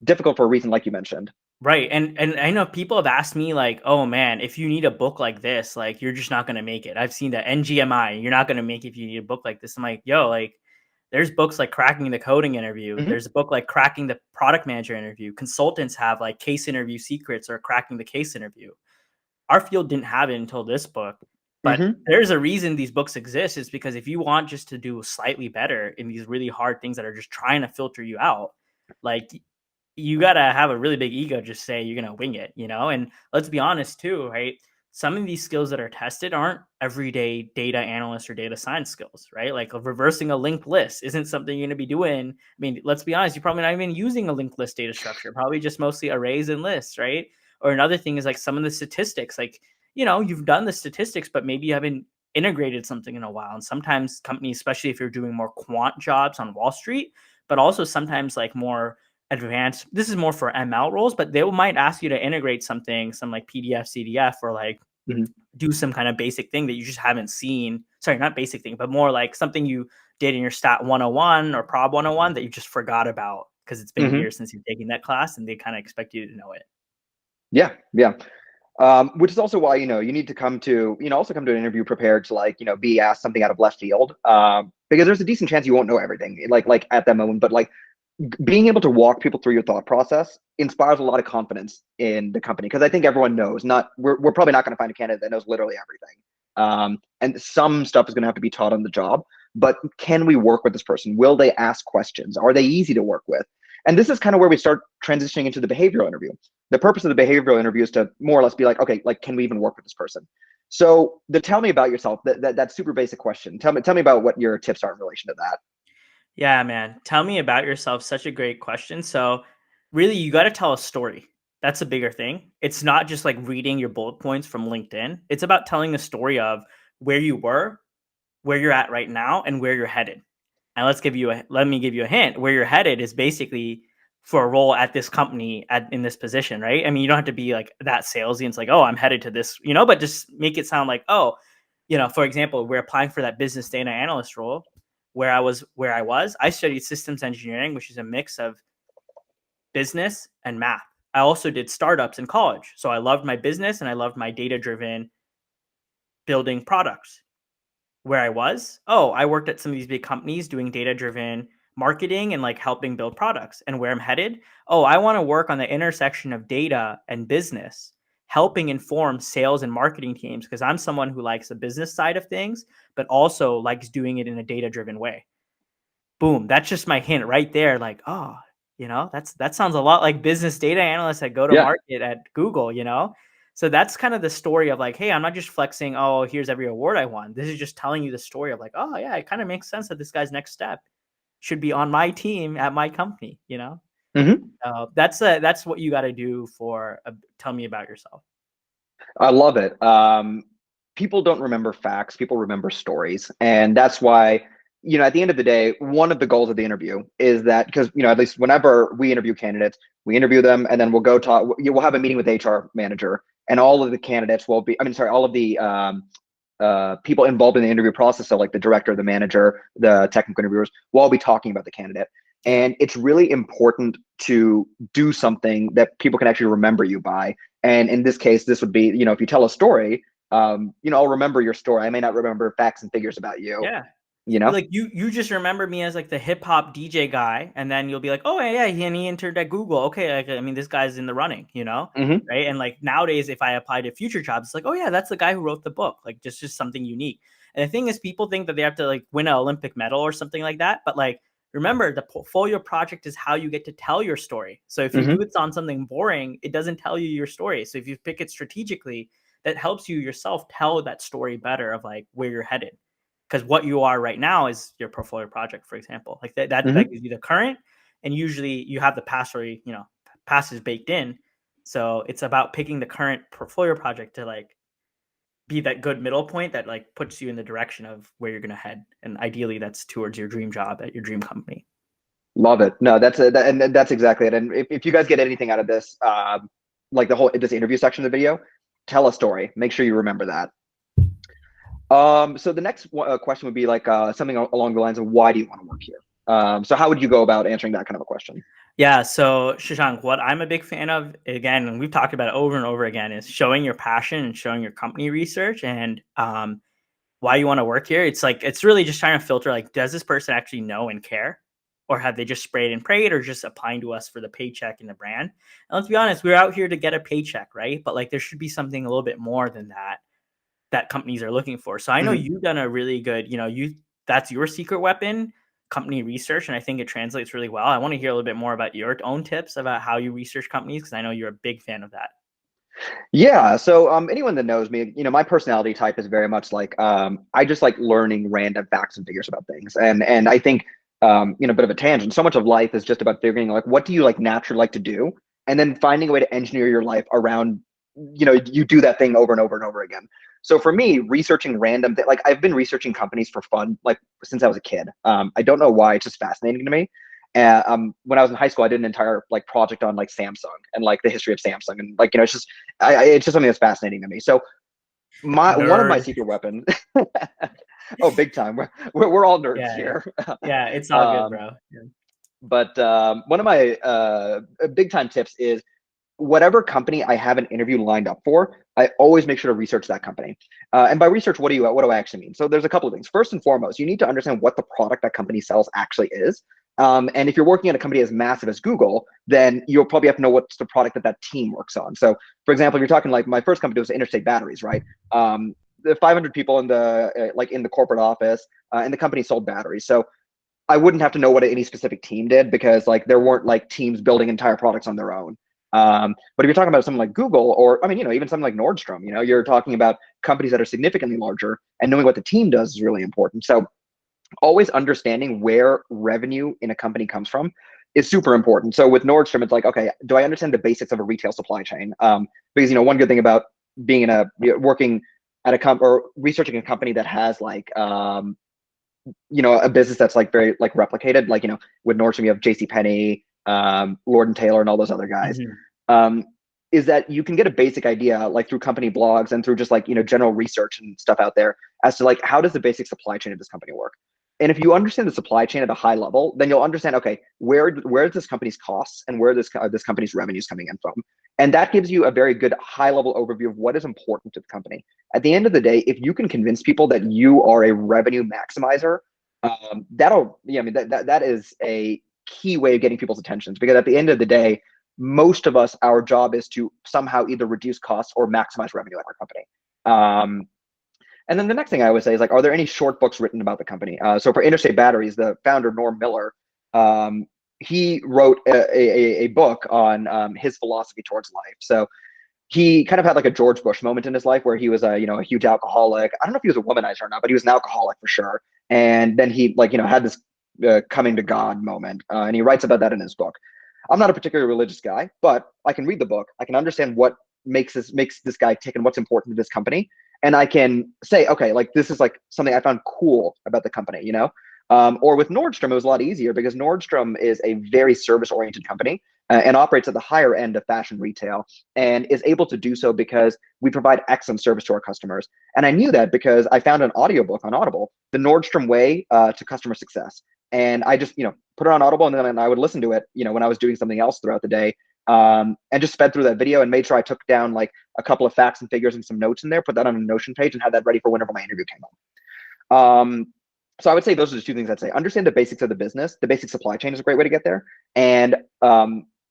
difficult for a reason, like you mentioned. Right. And I know people have asked me like, oh man, if you need a book like this, like you're just not going to make it. I've seen that NGMI, you're not going to make it if you need a book like this. I'm like, yo, like there's books like cracking the coding interview. There's a book like cracking the product manager interview. Consultants have like case interview secrets or cracking the case interview. Our field didn't have it until this book, but there's a reason these books exist. Is because if you want just to do slightly better in these really hard things that are just trying to filter you out, like you got to have a really big ego, just say you're going to wing it, and let's be honest too, right? Some of these skills that are tested aren't everyday data analyst or data science skills, right? Like reversing a linked list isn't something you're going to be doing. I mean, let's be honest, you're probably not even using a linked list data structure, probably just mostly arrays and lists, right? Or another thing is like some of the statistics, like, you've done the statistics, but maybe you haven't integrated something in a while. And sometimes companies, especially if you're doing more quant jobs on Wall Street, but also sometimes like more advanced, this is more for ML roles, but they might ask you to integrate something, some like PDF, CDF, or like do some kind of basic thing that you just haven't seen. Sorry, not basic thing, but more like something you did in your Stat 101 or Prob 101 that you just forgot about because it's been years since you've taken that class, and they kind of expect you to know it. Yeah. Which is also why, you need to come to an interview prepared to like, be asked something out of left field, because there's a decent chance you won't know everything like at that moment, but like being able to walk people through your thought process inspires a lot of confidence in the company, because I think everyone knows we're probably not going to find a candidate that knows literally everything, and some stuff is going to have to be taught on the job. But can we work with this person? Will they ask questions? Are they easy to work with? And this is kind of where we start transitioning into the behavioral interview. The purpose of the behavioral interview is to more or less be like, okay, like, can we even work with this person? So tell me about yourself. That super basic question. Tell me about what your tips are in relation to that. Yeah, man. Tell me about yourself. Such a great question. So really, you got to tell a story. That's a bigger thing. It's not just like reading your bullet points from LinkedIn. It's about telling a story of where you were, where you're at right now, and where you're headed. And let me give you a hint. Where you're headed is basically for a role at this company in this position, right? I mean, you don't have to be like that salesy and it's like, oh, I'm headed to this, but just make it sound like, oh, for example, we're applying for that business data analyst role where I studied systems engineering, which is a mix of business and math. I also did startups in college. So I loved my business and I loved my data-driven building products. Where I worked at some of these big companies doing data-driven marketing and like helping build products. And where I'm headed, I want to work on the intersection of data and business, helping inform sales and marketing teams because I'm someone who likes the business side of things, but also likes doing it in a data-driven way. Boom, that's just my hint right there. Like, that sounds a lot like business data analysts that go to market at Google, So that's kind of the story of like, hey, I'm not just flexing, oh, here's every award I won. This is just telling you the story of like, oh yeah, it kind of makes sense that this guy's next step should be on my team at my company, That's what you got to do for tell me about yourself. I love it. People don't remember facts, people remember stories. And that's why, at the end of the day, one of the goals of the interview is that, because, at least whenever we interview candidates, we interview them and then we'll go talk, we'll have a meeting with the HR manager, and all of the candidates will be, all of the people involved in the interview process. So like the director, the manager, the technical interviewers will all be talking about the candidate. And it's really important to do something that people can actually remember you by. And in this case, this would be, if you tell a story, I'll remember your story. I may not remember facts and figures about you. Yeah. Like you just remember me as like the hip hop DJ guy, and then you'll be like, oh yeah, he entered at Google. Okay, this guy's in the running, Mm-hmm. right? And like nowadays, if I apply to future jobs, it's like, oh yeah, that's the guy who wrote the book. Like just something unique. And the thing is, people think that they have to like win an Olympic medal or something like that, but like remember, the portfolio project is how you get to tell your story. So if you do it on something boring, it doesn't tell you your story. So if you pick it strategically, that helps you yourself tell that story better of like where you're headed. Because what you are right now is your portfolio project, for example. Like that gives you the current, and usually you have the past already, past is baked in. So it's about picking the current portfolio project to like be that good middle point that like puts you in the direction of where you're going to head, and ideally that's towards your dream job at your dream company. Love it. No, and that's exactly it. And if you guys get anything out of this, like this interview section of the video, tell a story. Make sure you remember that. So the next question would be like something along the lines of, why do you want to work here? So how would you go about answering that kind of a question? Yeah. So Shashank, what I'm a big fan of, again, and we've talked about it over and over again, is showing your passion and showing your company research and why you want to work here. It's really just trying to filter, like, does this person actually know and care? Or have they just sprayed and prayed or just applying to us for the paycheck and the brand? And let's be honest, we're out here to get a paycheck, right? But like there should be something a little bit more than that companies are looking for. So I know you've done a really good, that's your secret weapon, company research. And I think it translates really well. I want to hear a little bit more about your own tips about how you research companies, because I know you're a big fan of that. Yeah. So anyone that knows me, my personality type is very much like I just like learning random facts and figures about things. And I think a bit of a tangent. So much of life is just about figuring like, what do you like naturally like to do, and then finding a way to engineer your life around, you do that thing over and over and over again. So for me, researching random like I've been researching companies for fun like since I was a kid. I don't know why, it's just fascinating to me. When I was in high school, I did an entire like project on like Samsung and like the history of Samsung, and like it's just it's just something that's fascinating to me. So one of my secret weapons. Oh, big time. We're all nerds here. Yeah, it's all good, bro. Yeah. But one of my big time tips is, whatever company I have an interview lined up for, I always make sure to research that company. And by research, what do I actually mean? So there's a couple of things. First and foremost, you need to understand what the product that company sells actually is. And if you're working at a company as massive as Google, then you'll probably have to know what's the product that team works on. So for example, if you're talking like my first company was Interstate Batteries, right? The 500 people in the corporate office, and the company sold batteries. So I wouldn't have to know what any specific team did, because like there weren't like teams building entire products on their own. But if you're talking about something like Google, or even something like Nordstrom, you're talking about companies that are significantly larger, and knowing what the team does is really important. So always understanding where revenue in a company comes from is super important. So with Nordstrom, it's like, okay, do I understand the basics of a retail supply chain? Because one good thing about being working at a or researching a company that has like a business that's like very like replicated, like with Nordstrom you have JCPenney, Lord and Taylor and all those other guys. Um, is that you can get a basic idea like through company blogs and through just like, general research and stuff out there as to like, how does the basic supply chain of this company work? And if you understand the supply chain at a high level, then you'll understand, okay, where is this company's costs and where this company's revenues coming in from? And that gives you a very good high level overview of what is important to the company. At the end of the day, if you can convince people that you are a revenue maximizer, that is a key way of getting people's attentions, because at the end of the day, most of us, our job is to somehow either reduce costs or maximize revenue at our company. And then the next thing I would say is like, are there any short books written about the company? So for Interstate Batteries, the founder, Norm Miller, he wrote a book on his philosophy towards life. So he kind of had like a George Bush moment in his life where he was a huge alcoholic. I don't know if he was a womanizer or not, but he was an alcoholic for sure. And then he had this coming to God moment, and he writes about that in his book. I'm not a particularly religious guy, but I can read the book. I can understand what makes this guy tick and what's important to this company, and I can say, okay, like this is like something I found cool about the company, Or with Nordstrom, it was a lot easier because Nordstrom is a very service-oriented company and operates at the higher end of fashion retail, and is able to do so because we provide excellent service to our customers. And I knew that because I found an audiobook on Audible, The Nordstrom Way to Customer Success. And I just, put it on Audible, and then I would listen to it, when I was doing something else throughout the day, and just sped through that video and made sure I took down like a couple of facts and figures and some notes in there, put that on a Notion page, and had that ready for whenever my interview came up. So I would say those are the two things I'd say. Understand the basics of the business. The basic supply chain is a great way to get there. And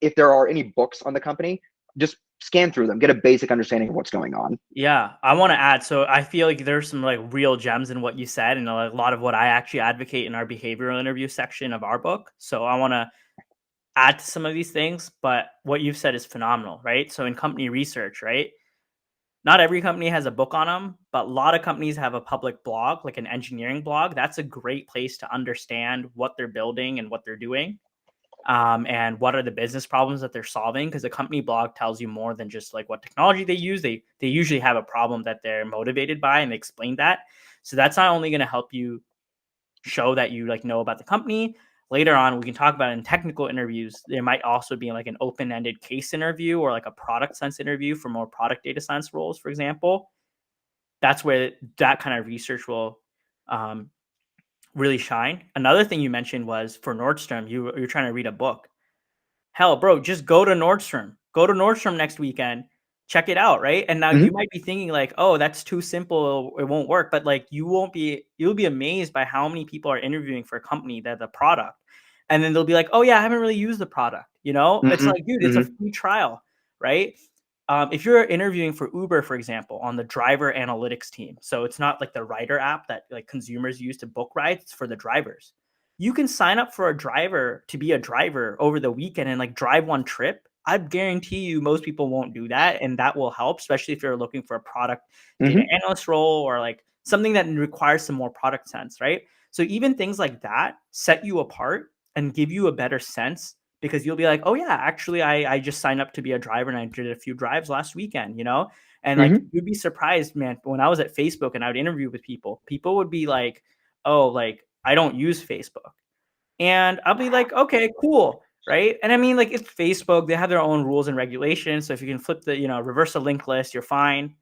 if there are any books on the company, just scan through them, get a basic understanding of what's going on. Yeah, I want to add. So I feel like there's some like real gems in what you said, and a lot of what I actually advocate in our behavioral interview section of our book. So I want to add to some of these things, but what you've said is phenomenal, right? So in company research, right? Not every company has a book on them, but a lot of companies have a public blog, like an engineering blog. That's a great place to understand what they're building and what they're doing. And what are the business problems that they're solving, because a company blog tells you more than just like what technology they use. They usually have a problem that they're motivated by, and they explain that. So that's not only going to help you show that you like know about the company. Later on, we can talk about in technical interviews, there might also be like an open-ended case interview or like a product sense interview for more product data science roles, for example. That's where that kind of research will really shine. Another thing you mentioned was for Nordstrom, you're trying to read a book. Hell, bro, just go to Nordstrom. Go to Nordstrom next weekend. Check it out, right? And now you might be thinking like, "Oh, that's too simple. It won't work." But like, you'll be amazed by how many people are interviewing for a company that the product, and then they'll be like, "Oh yeah, I haven't really used the product." It's like, dude, it's a free trial, right? If you're interviewing for Uber, for example, on the driver analytics team, so it's not like the rider app that like consumers use to book rides, it's for the drivers. You can sign up for a driver to be a driver over the weekend and like drive one trip. I guarantee you most people won't do that, and that will help, especially if you're looking for a product data analyst role or like something that requires some more product sense, right? So even things like that set you apart and give you a better sense, because you'll be like, oh yeah, actually I just signed up to be a driver and I did a few drives last weekend, And like you'd be surprised, man, when I was at Facebook and I would interview with people would be like, oh, like I don't use Facebook. And I'll be like, okay, cool. Right. And I mean, like, it's Facebook, they have their own rules and regulations. So if you can flip reverse the link list, you're fine.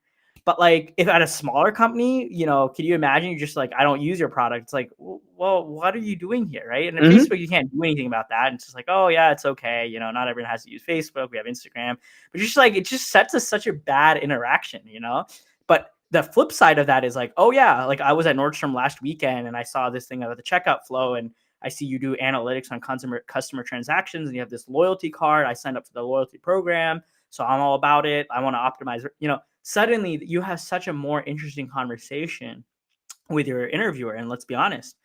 But like, if at a smaller company, can you imagine you're just like, I don't use your product? It's like, well, what are you doing here? Right. And at Facebook, you can't do anything about that. And it's just like, oh, yeah, it's okay. Not everyone has to use Facebook. We have Instagram. But just like, it just sets us such a bad interaction, But the flip side of that is like, oh, yeah, like I was at Nordstrom last weekend and I saw this thing about the checkout flow, and I see you do analytics on customer transactions, and you have this loyalty card. I signed up for the loyalty program, so I'm all about it. I want to optimize. Suddenly you have such a more interesting conversation with your interviewer. And let's be honest,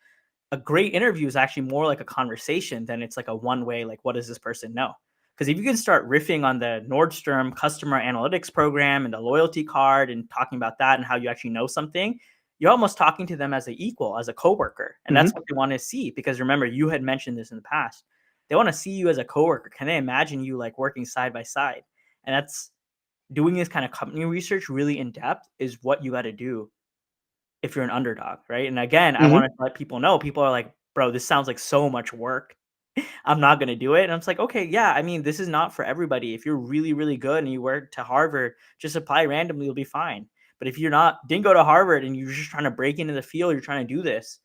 a great interview is actually more like a conversation than it's like a one-way, like, what does this person know? Because if you can start riffing on the Nordstrom customer analytics program and the loyalty card and talking about that and how you actually know something, you're almost talking to them as an equal, as a coworker. And that's what they want to see. Because remember, you had mentioned this in the past. They want to see you as a coworker. Can they imagine you like working side by side? And that's doing this kind of company research really in depth is what you got to do if you're an underdog, right? And again, I want to let people know, people are like, bro, this sounds like so much work. I'm not going to do it. And I'm just like, okay, yeah, I mean, this is not for everybody. If you're really, really good and you went to Harvard, just apply randomly, you'll be fine. But if you're not, didn't go to Harvard and you're just trying to break into the field, you're trying to do this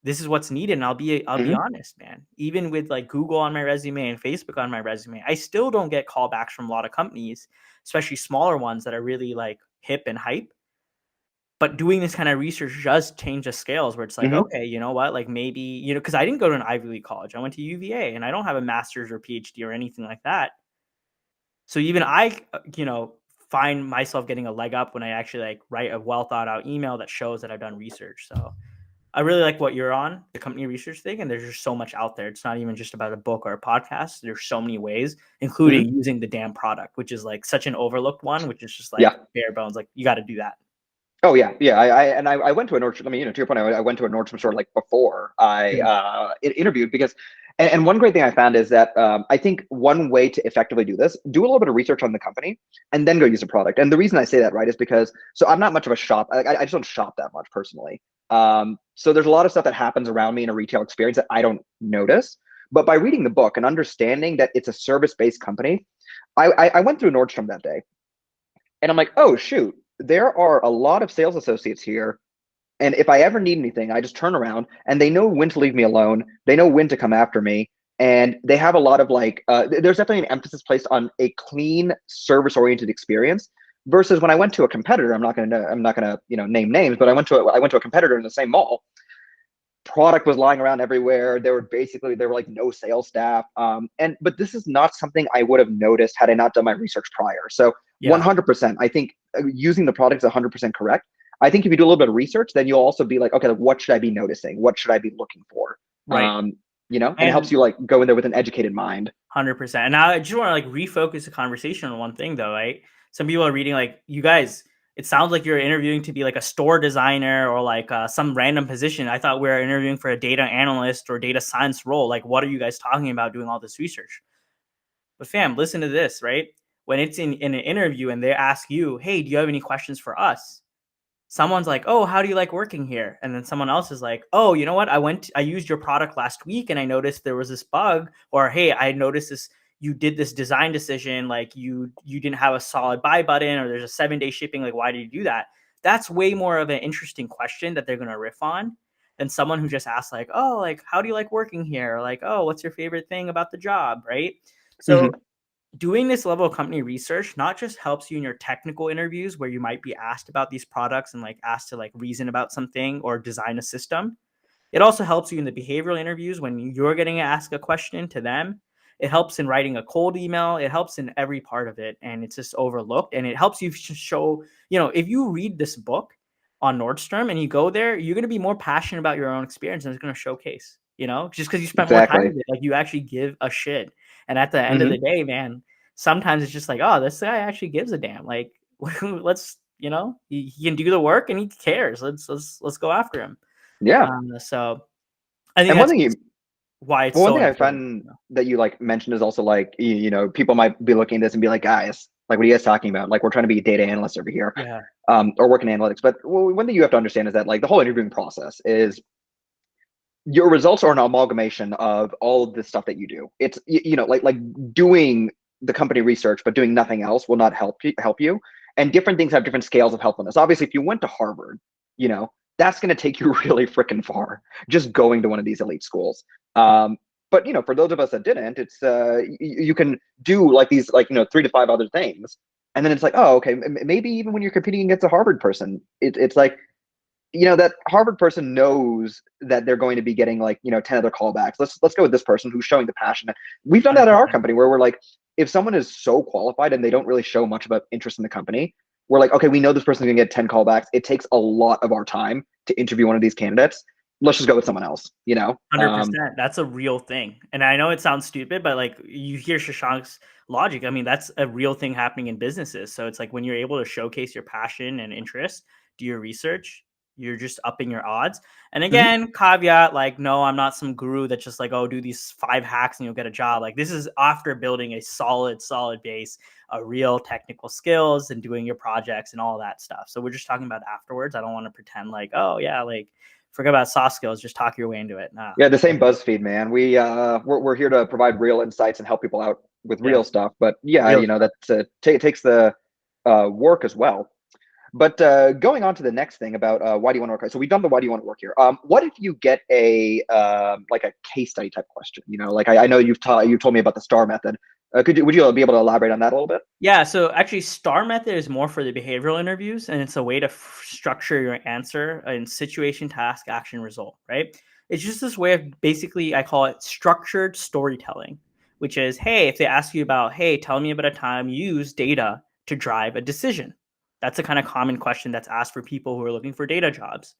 is what's needed. And I'll be Mhm. honest, man. Even with like Google on my resume and Facebook on my resume, I still don't get callbacks from a lot of companies, especially smaller ones that are really like hip and hype. But doing this kind of research does change the scales where it's like, Mhm. okay, you know what? Like maybe, because I didn't go to an Ivy League college. I went to UVA and I don't have a master's or PhD or anything like that. So even I, find myself getting a leg up when I actually like write a well thought out email that shows that I've done research. So I really like what you're on, the company research thing. And there's just so much out there. It's not even just about a book or a podcast. There's so many ways, including Mhm. using the damn product, which is like such an overlooked one, which is just like Yeah. bare bones. Like you got to do that. Oh yeah, yeah. I went to a Nordstrom. I mean, to your point, I went to a Nordstrom store like before I Yeah. interviewed because, and one great thing I found is that I think one way to effectively do this, do a little bit of research on the company, and then go use the product. And the reason I say that, right, is because so I'm not much of a shop. I just don't shop that much personally. So there's a lot of stuff that happens around me in a retail experience that I don't notice. But by reading the book and understanding that it's a service-based company, I went through Nordstrom that day and I'm like, oh shoot, there are a lot of sales associates here. And if I ever need anything, I just turn around and they know when to leave me alone. They know when to come after me. And they have a lot of like, there's definitely an emphasis placed on a clean service oriented experience versus when I went to a competitor, I'm not gonna, name names, but I went to a competitor in the same mall. Product was lying around everywhere. There were like no sales staff. But this is not something I would have noticed had I not done my research prior. So Yeah. 100%, I think using the product is 100% correct. I think if you do a little bit of research, then you'll also be like, okay, like, what should I be noticing? What should I be looking for? Right. And it helps And you like go in there with an educated mind. 100%. And now I just want to like refocus the conversation on one thing though, right? Some people are reading like you guys. It sounds like you're interviewing to be like a store designer or like some random position. I thought we were interviewing for a data analyst or data science role. Like, what are you guys talking about doing all this research? But fam, listen to this, right? When it's in an interview and they ask you, hey, do you have any questions for us? Someone's like, oh, how do you like working here? And then someone else is like, oh, you know what? I used your product last week and I noticed there was this bug, or hey, I noticed this, you did this design decision, like you didn't have a solid buy button, or there's a 7-day shipping. Like, why did you do that? That's way more of an interesting question that they're gonna riff on than someone who just asks, like, oh, like, how do you like working here? Or like, oh, what's your favorite thing about the job? Right. So Hmm. doing this level of company research not just helps you in your technical interviews where you might be asked about these products and like asked to like reason about something or design a system. It also helps you in the behavioral interviews when you're getting asked a question to them. It helps in writing a cold email. It helps in every part of it. And it's just overlooked. And it helps you show, if you read this book on Nordstrom and you go there, you're going to be more passionate about your own experience and it's going to showcase, just because you spent more time Exactly. with it. Like you actually give a shit. And at the end of the Hmm. day, man, sometimes it's just like, oh, this guy actually gives a damn. Like, let's, he can do the work and he cares. Let's go after him. Yeah. So I think And that's why it's one so thing I important. find that you like mentioned is also like, people might be looking at this and be like, guys, like, what are you guys talking about? Like, we're trying to be data analysts over here, Yeah, or work in analytics. But one thing you have to understand is that like the whole interviewing process is your results are an amalgamation of all of the stuff that you do. It's like doing the company research, but doing nothing else will not help you. And different things have different scales of helpfulness. Obviously, if you went to Harvard, you know that's going to take you really freaking far. Just going to one of these elite schools. But for those of us that didn't, it's you can do like these 3 to 5 other things, and then it's like, oh, okay, maybe even when you're competing against a Harvard person, it's like that Harvard person knows that they're going to be getting like 10 other callbacks. Let's go with this person who's showing the passion. We've done that at our 100%. company where we're like, if someone is so qualified and they don't really show much about interest in the company, we're like, okay, we know this person's gonna get 10 callbacks. It takes a lot of our time to interview one of these candidates. Let's just go with someone else, 100%. That's a real thing. And I know it sounds stupid, but like you hear Shashank's logic. I mean, that's a real thing happening in businesses. So it's like when you're able to showcase your passion and interest, do your research, you're just upping your odds. And again, caveat, like, no, I'm not some guru that's just like, oh, do these 5 hacks and you'll get a job. Like, this is after building a solid base, a real technical skills and doing your projects and all that stuff. So we're just talking about afterwards. I don't want to pretend like, oh yeah, like forget about soft skills, just talk your way into it. Nah. Yeah, the same BuzzFeed, man. We're here to provide real insights and help people out with real stuff. But yeah, Real you know, that takes the work as well. But going on to the next thing about why do you want to work? So we've done the why do you want to work here. What if you get a like a case study type question? You know, like I know you told me about the STAR method. Would you be able to elaborate on that a little bit? Yeah, so actually STAR method is more for the behavioral interviews, and it's a way to structure your answer in situation, task, action, result, right? It's just this way of basically, I call it structured storytelling, which is, hey, if they ask you about, hey, tell me about a time you use data to drive a decision. That's a kind of common question that's asked for people who are looking for data jobs.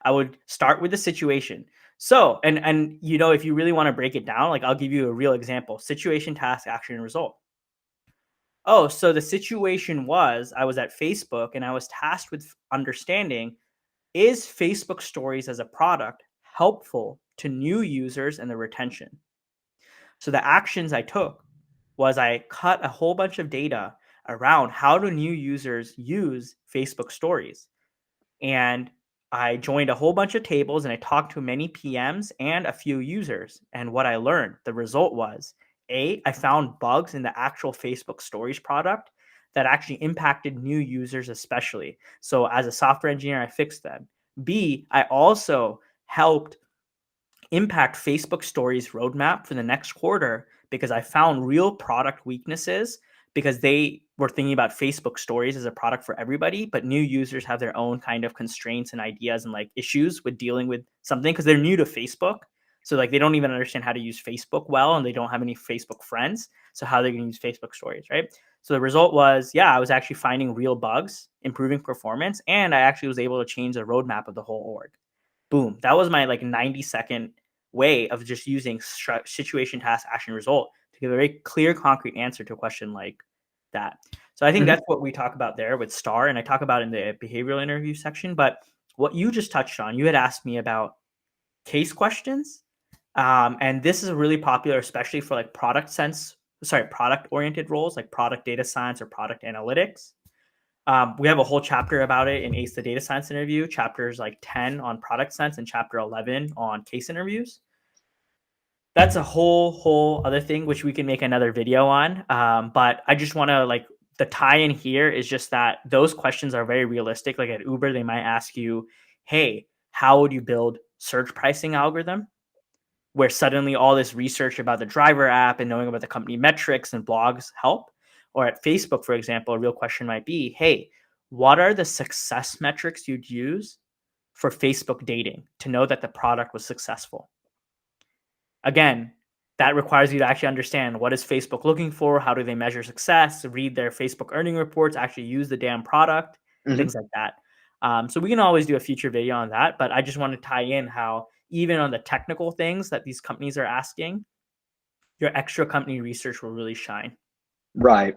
I would start with the situation. So, and you know, if you really want to break it down, like I'll give you a real example: situation, task, action, and result. Oh, so the situation was I was at Facebook and I was tasked with understanding, is Facebook stories as a product helpful to new users and the retention? So the actions I took was I cut a whole bunch of data around how do new users use Facebook stories. And I joined a whole bunch of tables and I talked to many PMs and a few users. And what I learned, the result was I found bugs in the actual Facebook stories product that actually impacted new users, especially. So as a software engineer, I fixed them. B, I also helped impact Facebook stories roadmap for the next quarter because I found real product weaknesses because they were thinking about Facebook stories as a product for everybody, but new users have their own kind of constraints and ideas and like issues with dealing with something because they're new to Facebook. So like they don't even understand how to use Facebook well, and they don't have any Facebook friends. So how they're going to use Facebook stories, right? So the result was, yeah, I was actually finding real bugs, improving performance, and I actually was able to change the roadmap of the whole org. Boom. That was my like 90-second way of just using situation, task, action, result to give a very clear, concrete answer to a question like that. So I think that's what we talk about there with STAR, and I talk about in the behavioral interview section. But what you just touched on, you had asked me about case questions. And this is really popular, especially for like product oriented roles like product data science or product analytics. We have a whole chapter about it in Ace the Data Science Interview, chapters like 10 on product sense and chapter 11 on case interviews. That's a whole other thing, which we can make another video on. But I just want to like, the tie in here is just that those questions are very realistic. Like at Uber, they might ask you, hey, how would you build search pricing algorithm? Where suddenly all this research about the driver app and knowing about the company metrics and blogs help. Or at Facebook, for example, a real question might be, hey, what are the success metrics you'd use for Facebook dating to know that the product was successful? Again, that requires you to actually understand what is Facebook looking for, how do they measure success, read their Facebook earning reports, actually use the damn product, things like that. So we can always do a future video on that, but I just want to tie in how even on the technical things that these companies are asking, your extra company research will really shine. Right.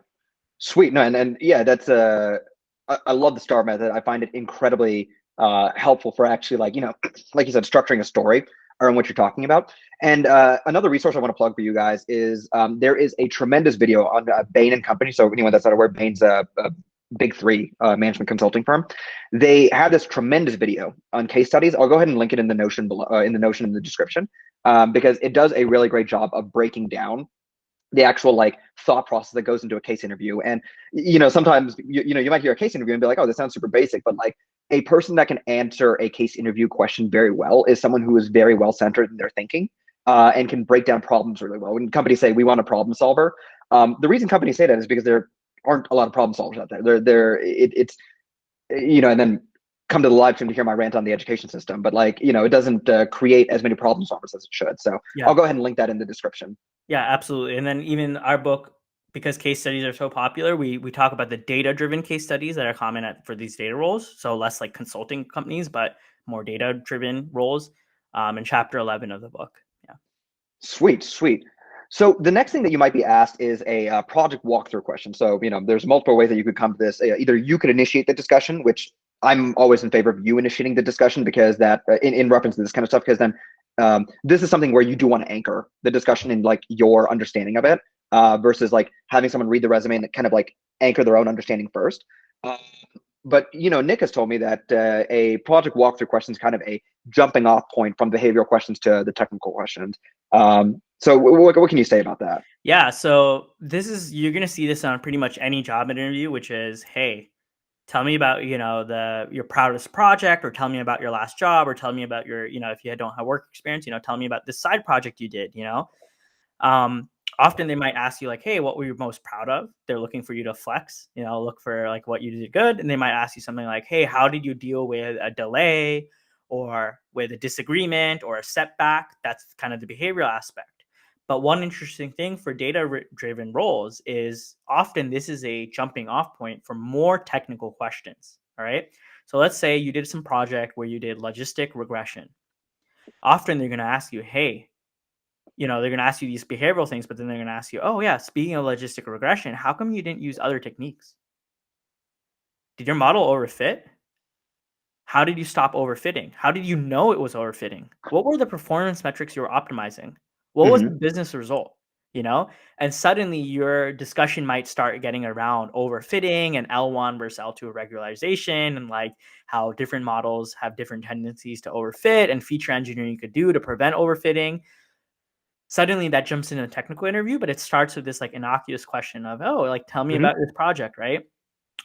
Sweet. No, and yeah, that's I love the STAR method. I find it incredibly helpful for actually like, you know, like you said, structuring a story around what you're talking about. And another resource I want to plug for you guys is there is a tremendous video on Bain and Company. So anyone that's not aware, Bain's a big three management consulting firm. They have this tremendous video on case studies. I'll go ahead and link it in the Notion below, in the description, because it does a really great job of breaking down the actual like thought process that goes into a case interview. And you know, sometimes you might hear a case interview and be like, oh, this sounds super basic, but like a person that can answer a case interview question very well is someone who is very well centered in their thinking and can break down problems really well. When companies say we want a problem solver, the reason companies say that is because there aren't a lot of problem solvers out there. It's you know, and then come to the live stream to hear my rant on the education system, but like, you know, it doesn't create as many problem solvers as it should. So Yeah. I'll go ahead and link that in the description. Yeah, absolutely. And then even our book, because case studies are so popular, we talk about the data-driven case studies that are common for these data roles. So less like consulting companies, but more data-driven roles in chapter 11 of the book. Yeah. Sweet. So the next thing that you might be asked is a project walkthrough question. So, you know, there's multiple ways that you could come to this. Either you could initiate the discussion, which I'm always in favor of you initiating the discussion, because that in reference to this kind of stuff, because then this is something where you do want to anchor the discussion in like your understanding of it, versus like having someone read the resume and kind of like anchor their own understanding first. But Nick has told me that a project walkthrough question is kind of a jumping off point from behavioral questions to the technical questions. So what can you say about that? Yeah, so you're gonna see this on pretty much any job interview, which is, hey, tell me about your proudest project, or tell me about your last job, or tell me about your if you don't have work experience, tell me about this side project you did. Often they might ask you like, hey, what were you most proud of? They're looking for you to flex, look for like what you did good. And they might ask you something like, hey, how did you deal with a delay or with a disagreement or a setback? That's kind of the behavioral aspect. But one interesting thing for data-driven roles is often this is a jumping off point for more technical questions. All right. So let's say you did some project where you did logistic regression. Often they're going to ask you, hey, they're going to ask you these behavioral things, but then they're going to ask you, oh yeah, speaking of logistic regression, how come you didn't use other techniques? Did your model overfit? How did you stop overfitting? How did you know it was overfitting? What were the performance metrics you were optimizing? What was the business result? And suddenly your discussion might start getting around overfitting and L1 versus L2 regularization, and like how different models have different tendencies to overfit and feature engineering you could do to prevent overfitting. Suddenly that jumps into a technical interview, but it starts with this like innocuous question of, oh, like tell me about this project, right?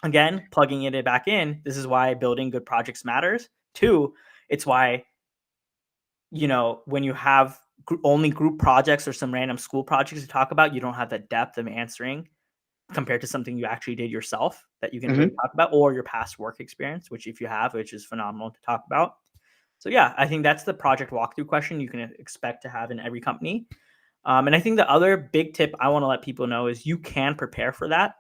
Again, plugging it back in. This is why building good projects matters. 2, it's why, when you have only group projects or some random school projects to talk about, you don't have the depth of answering compared to something you actually did yourself that you can really talk about, or your past work experience, which if you have, which is phenomenal to talk about. So yeah, I think that's the project walkthrough question you can expect to have in every company. And I think the other big tip I want to let people know is you can prepare for that.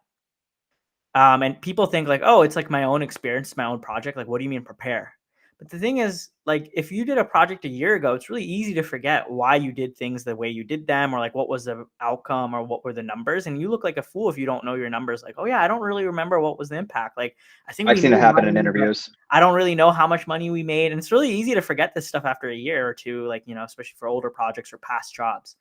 And people think like, oh, it's like my own experience, my own project. Like, what do you mean prepare? But the thing is, like, if you did a project a year ago, it's really easy to forget why you did things the way you did them, or like what was the outcome, or what were the numbers. And you look like a fool if you don't know your numbers. Like, oh yeah, I don't really remember what was the impact. Like, I think I've seen it happen in interviews. I don't really know how much money we made. And it's really easy to forget this stuff after a year or two, like, especially for older projects or past jobs.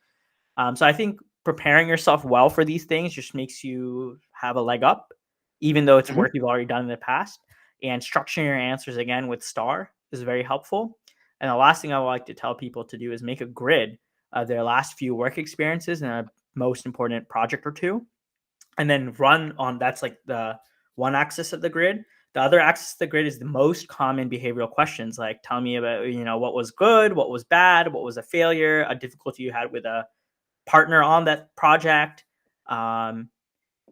So I think preparing yourself well for these things just makes you have a leg up, even though it's work you've already done in the past. And structuring your answers again with STAR is very helpful. And the last thing I would like to tell people to do is make a grid of their last few work experiences and a most important project or two, and then run on, that's like the one axis of the grid. The other axis of the grid is the most common behavioral questions, like tell me about, what was good, what was bad, what was a failure, a difficulty you had with a partner on that project.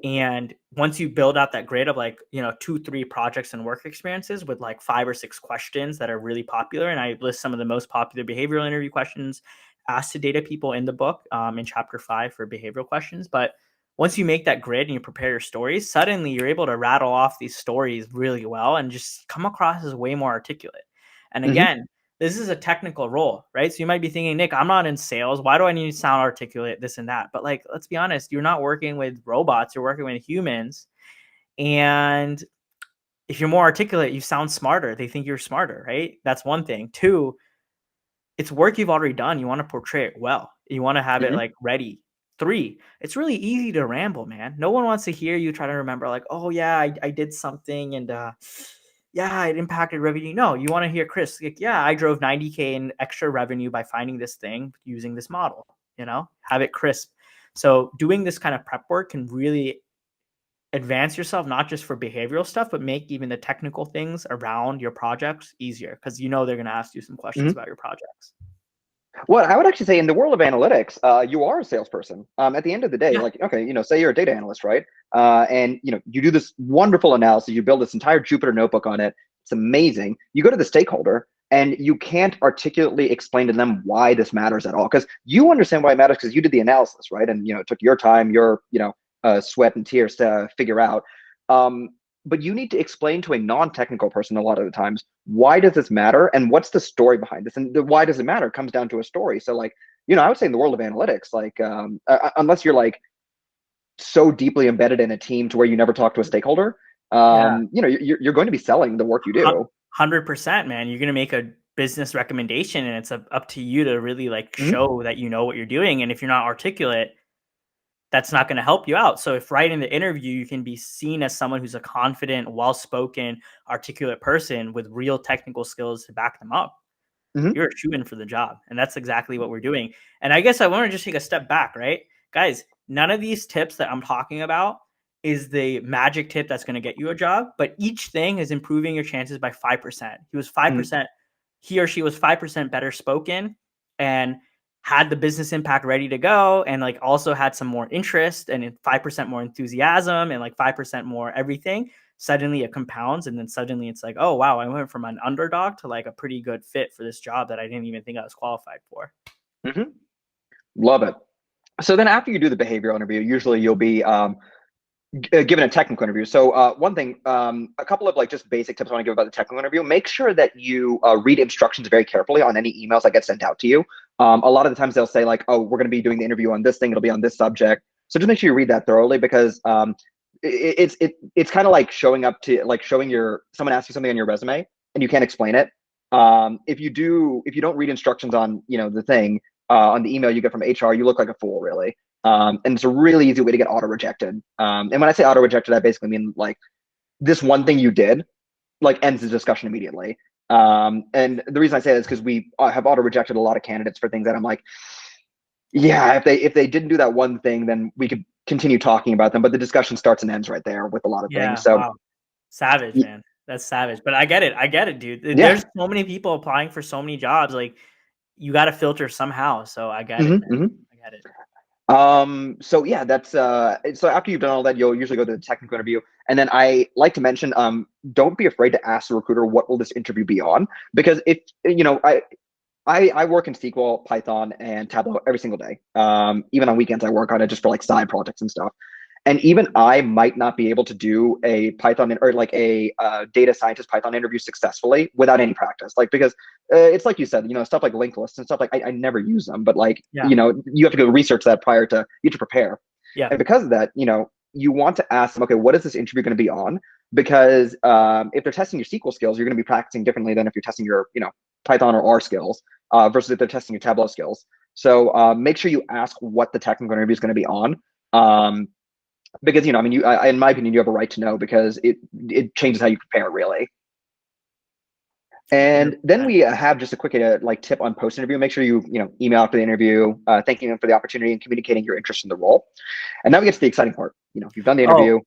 And once you build out that grid of like, 2-3 projects and work experiences with like 5 or 6 questions that are really popular, and I list some of the most popular behavioral interview questions asked to data people in the book, in chapter 5 for behavioral questions. But once you make that grid and you prepare your stories, suddenly you're able to rattle off these stories really well and just come across as way more articulate. And again, this is a technical role, right? So you might be thinking, Nick, I'm not in sales. Why do I need to sound articulate, this and that? But like, let's be honest, you're not working with robots, you're working with humans. And if you're more articulate, you sound smarter. They think you're smarter, right? That's one thing. 2, it's work you've already done. You want to portray it well. You want to have it like ready. 3, it's really easy to ramble, man. No one wants to hear you try to remember like, oh yeah, I did something and yeah, it impacted revenue. No, you want to hear Chris, like, yeah, I drove 90K in extra revenue by finding this thing using this model, have it crisp. So doing this kind of prep work can really advance yourself, not just for behavioral stuff, but make even the technical things around your projects easier, because they're going to ask you some questions about your projects. Well, I would actually say in the world of analytics, you are a salesperson. At the end of the day, like, okay, say you're a data analyst, right? And you do this wonderful analysis, you build this entire Jupyter notebook on it. It's amazing. You go to the stakeholder and you can't articulately explain to them why this matters at all, because you understand why it matters because you did the analysis, right? And it took your time, your sweat and tears to figure out. But you need to explain to a non-technical person a lot of the times, why does this matter and what's the story behind this? And the why does it matter comes down to a story. So like, I would say in the world of analytics, like unless you're like so deeply embedded in a team to where you never talk to a stakeholder, Yeah. You're going to be selling the work you do. 100%, man. You're going to make a business recommendation, and it's up to you to really like Mhm. show that you know what you're doing. And if you're not articulate, that's not going to help you out. So if right in the interview, you can be seen as someone who's a confident, well-spoken, articulate person with real technical skills to back them up, Mhm. you're a shoo-in for the job. And that's exactly what we're doing. And I guess I want to just take a step back, right? Guys, none of these tips that I'm talking about is the magic tip that's going to get you a job, but each thing is improving your chances by 5%. Mhm. He or she was 5% better spoken and had the business impact ready to go, and like also had some more interest and 5% more enthusiasm and like 5% more everything. Suddenly it compounds, and then suddenly it's like, oh wow, I went from an underdog to like a pretty good fit for this job that I didn't even think I was qualified for. Mhm. Love it. So then after you do the behavioral interview, usually you'll be given a technical interview. So one thing, a couple of like just basic tips I want to give about the technical interview. Make sure that you read instructions very carefully on any emails that get sent out to you. A lot of the times they'll say like, oh, we're going to be doing the interview on this thing. It'll be on this subject. So just make sure you read that thoroughly, because it's kind of like showing up to like showing someone asks you something on your resume and you can't explain it. If you don't read instructions on the thing on the email you get from HR, you look like a fool, really. And it's a really easy way to get auto rejected. And when I say auto rejected, I basically mean like this one thing you did like ends the discussion immediately. And the reason I say that is because we have auto rejected a lot of candidates for things that I'm like, yeah, if they didn't do that one thing, then we could continue talking about them. But the discussion starts and ends right there with a lot of things. Yeah, So wow. Savage, man. That's savage. But I get it. I get it, dude. yeah. There's so many people applying for so many jobs. Like, you got to filter somehow. So I get it, Hmm. man. Hmm. I get it. So yeah, that's so after you've done all that, you'll usually go to the technical interview. And then I like to mention, don't be afraid to ask the recruiter what will this interview be on, because if I work in SQL, Python, and Tableau every single day. Even on weekends I work on it just for like side projects and stuff. And even I might not be able to do a Python or like a data scientist Python interview successfully without any practice. Like, because it's like you said, stuff like linked lists and stuff like I never use them, but like, Yeah. you have to go research that prior to you to prepare. Yeah. And because of that, you want to ask them, okay, what is this interview going to be on? Because if they're testing your SQL skills, you're going to be practicing differently than if you're testing your, Python or R skills versus if they're testing your Tableau skills. So make sure you ask what the technical interview is going to be on. Because I mean, in my opinion, you have a right to know, because it changes how you prepare, really. And then 100%. we have just a quick like tip on post interview. Make sure you email after the interview, thanking them for the opportunity and communicating your interest in the role. And now we get to the exciting part. You've done the Oh, interview.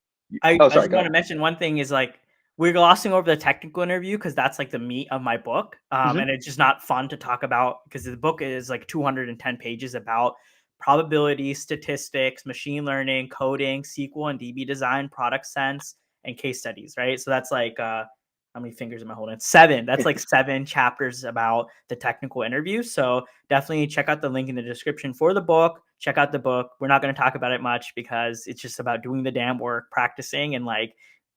I Oh, sorry, just go want to ahead. mention one thing is like, we're glossing over the technical interview because that's like the meat of my book. And Hmm. it's just not fun to talk about because the book is like 210 pages about probability, statistics, machine learning, coding, SQL and DB design, product sense, and case studies, right? So that's like, how many fingers am I holding? 7. That's like 7 chapters about the technical interview. So definitely check out the link in the description for the book. Check out the book. We're not going to talk about it much because it's just about doing the damn work, practicing, and like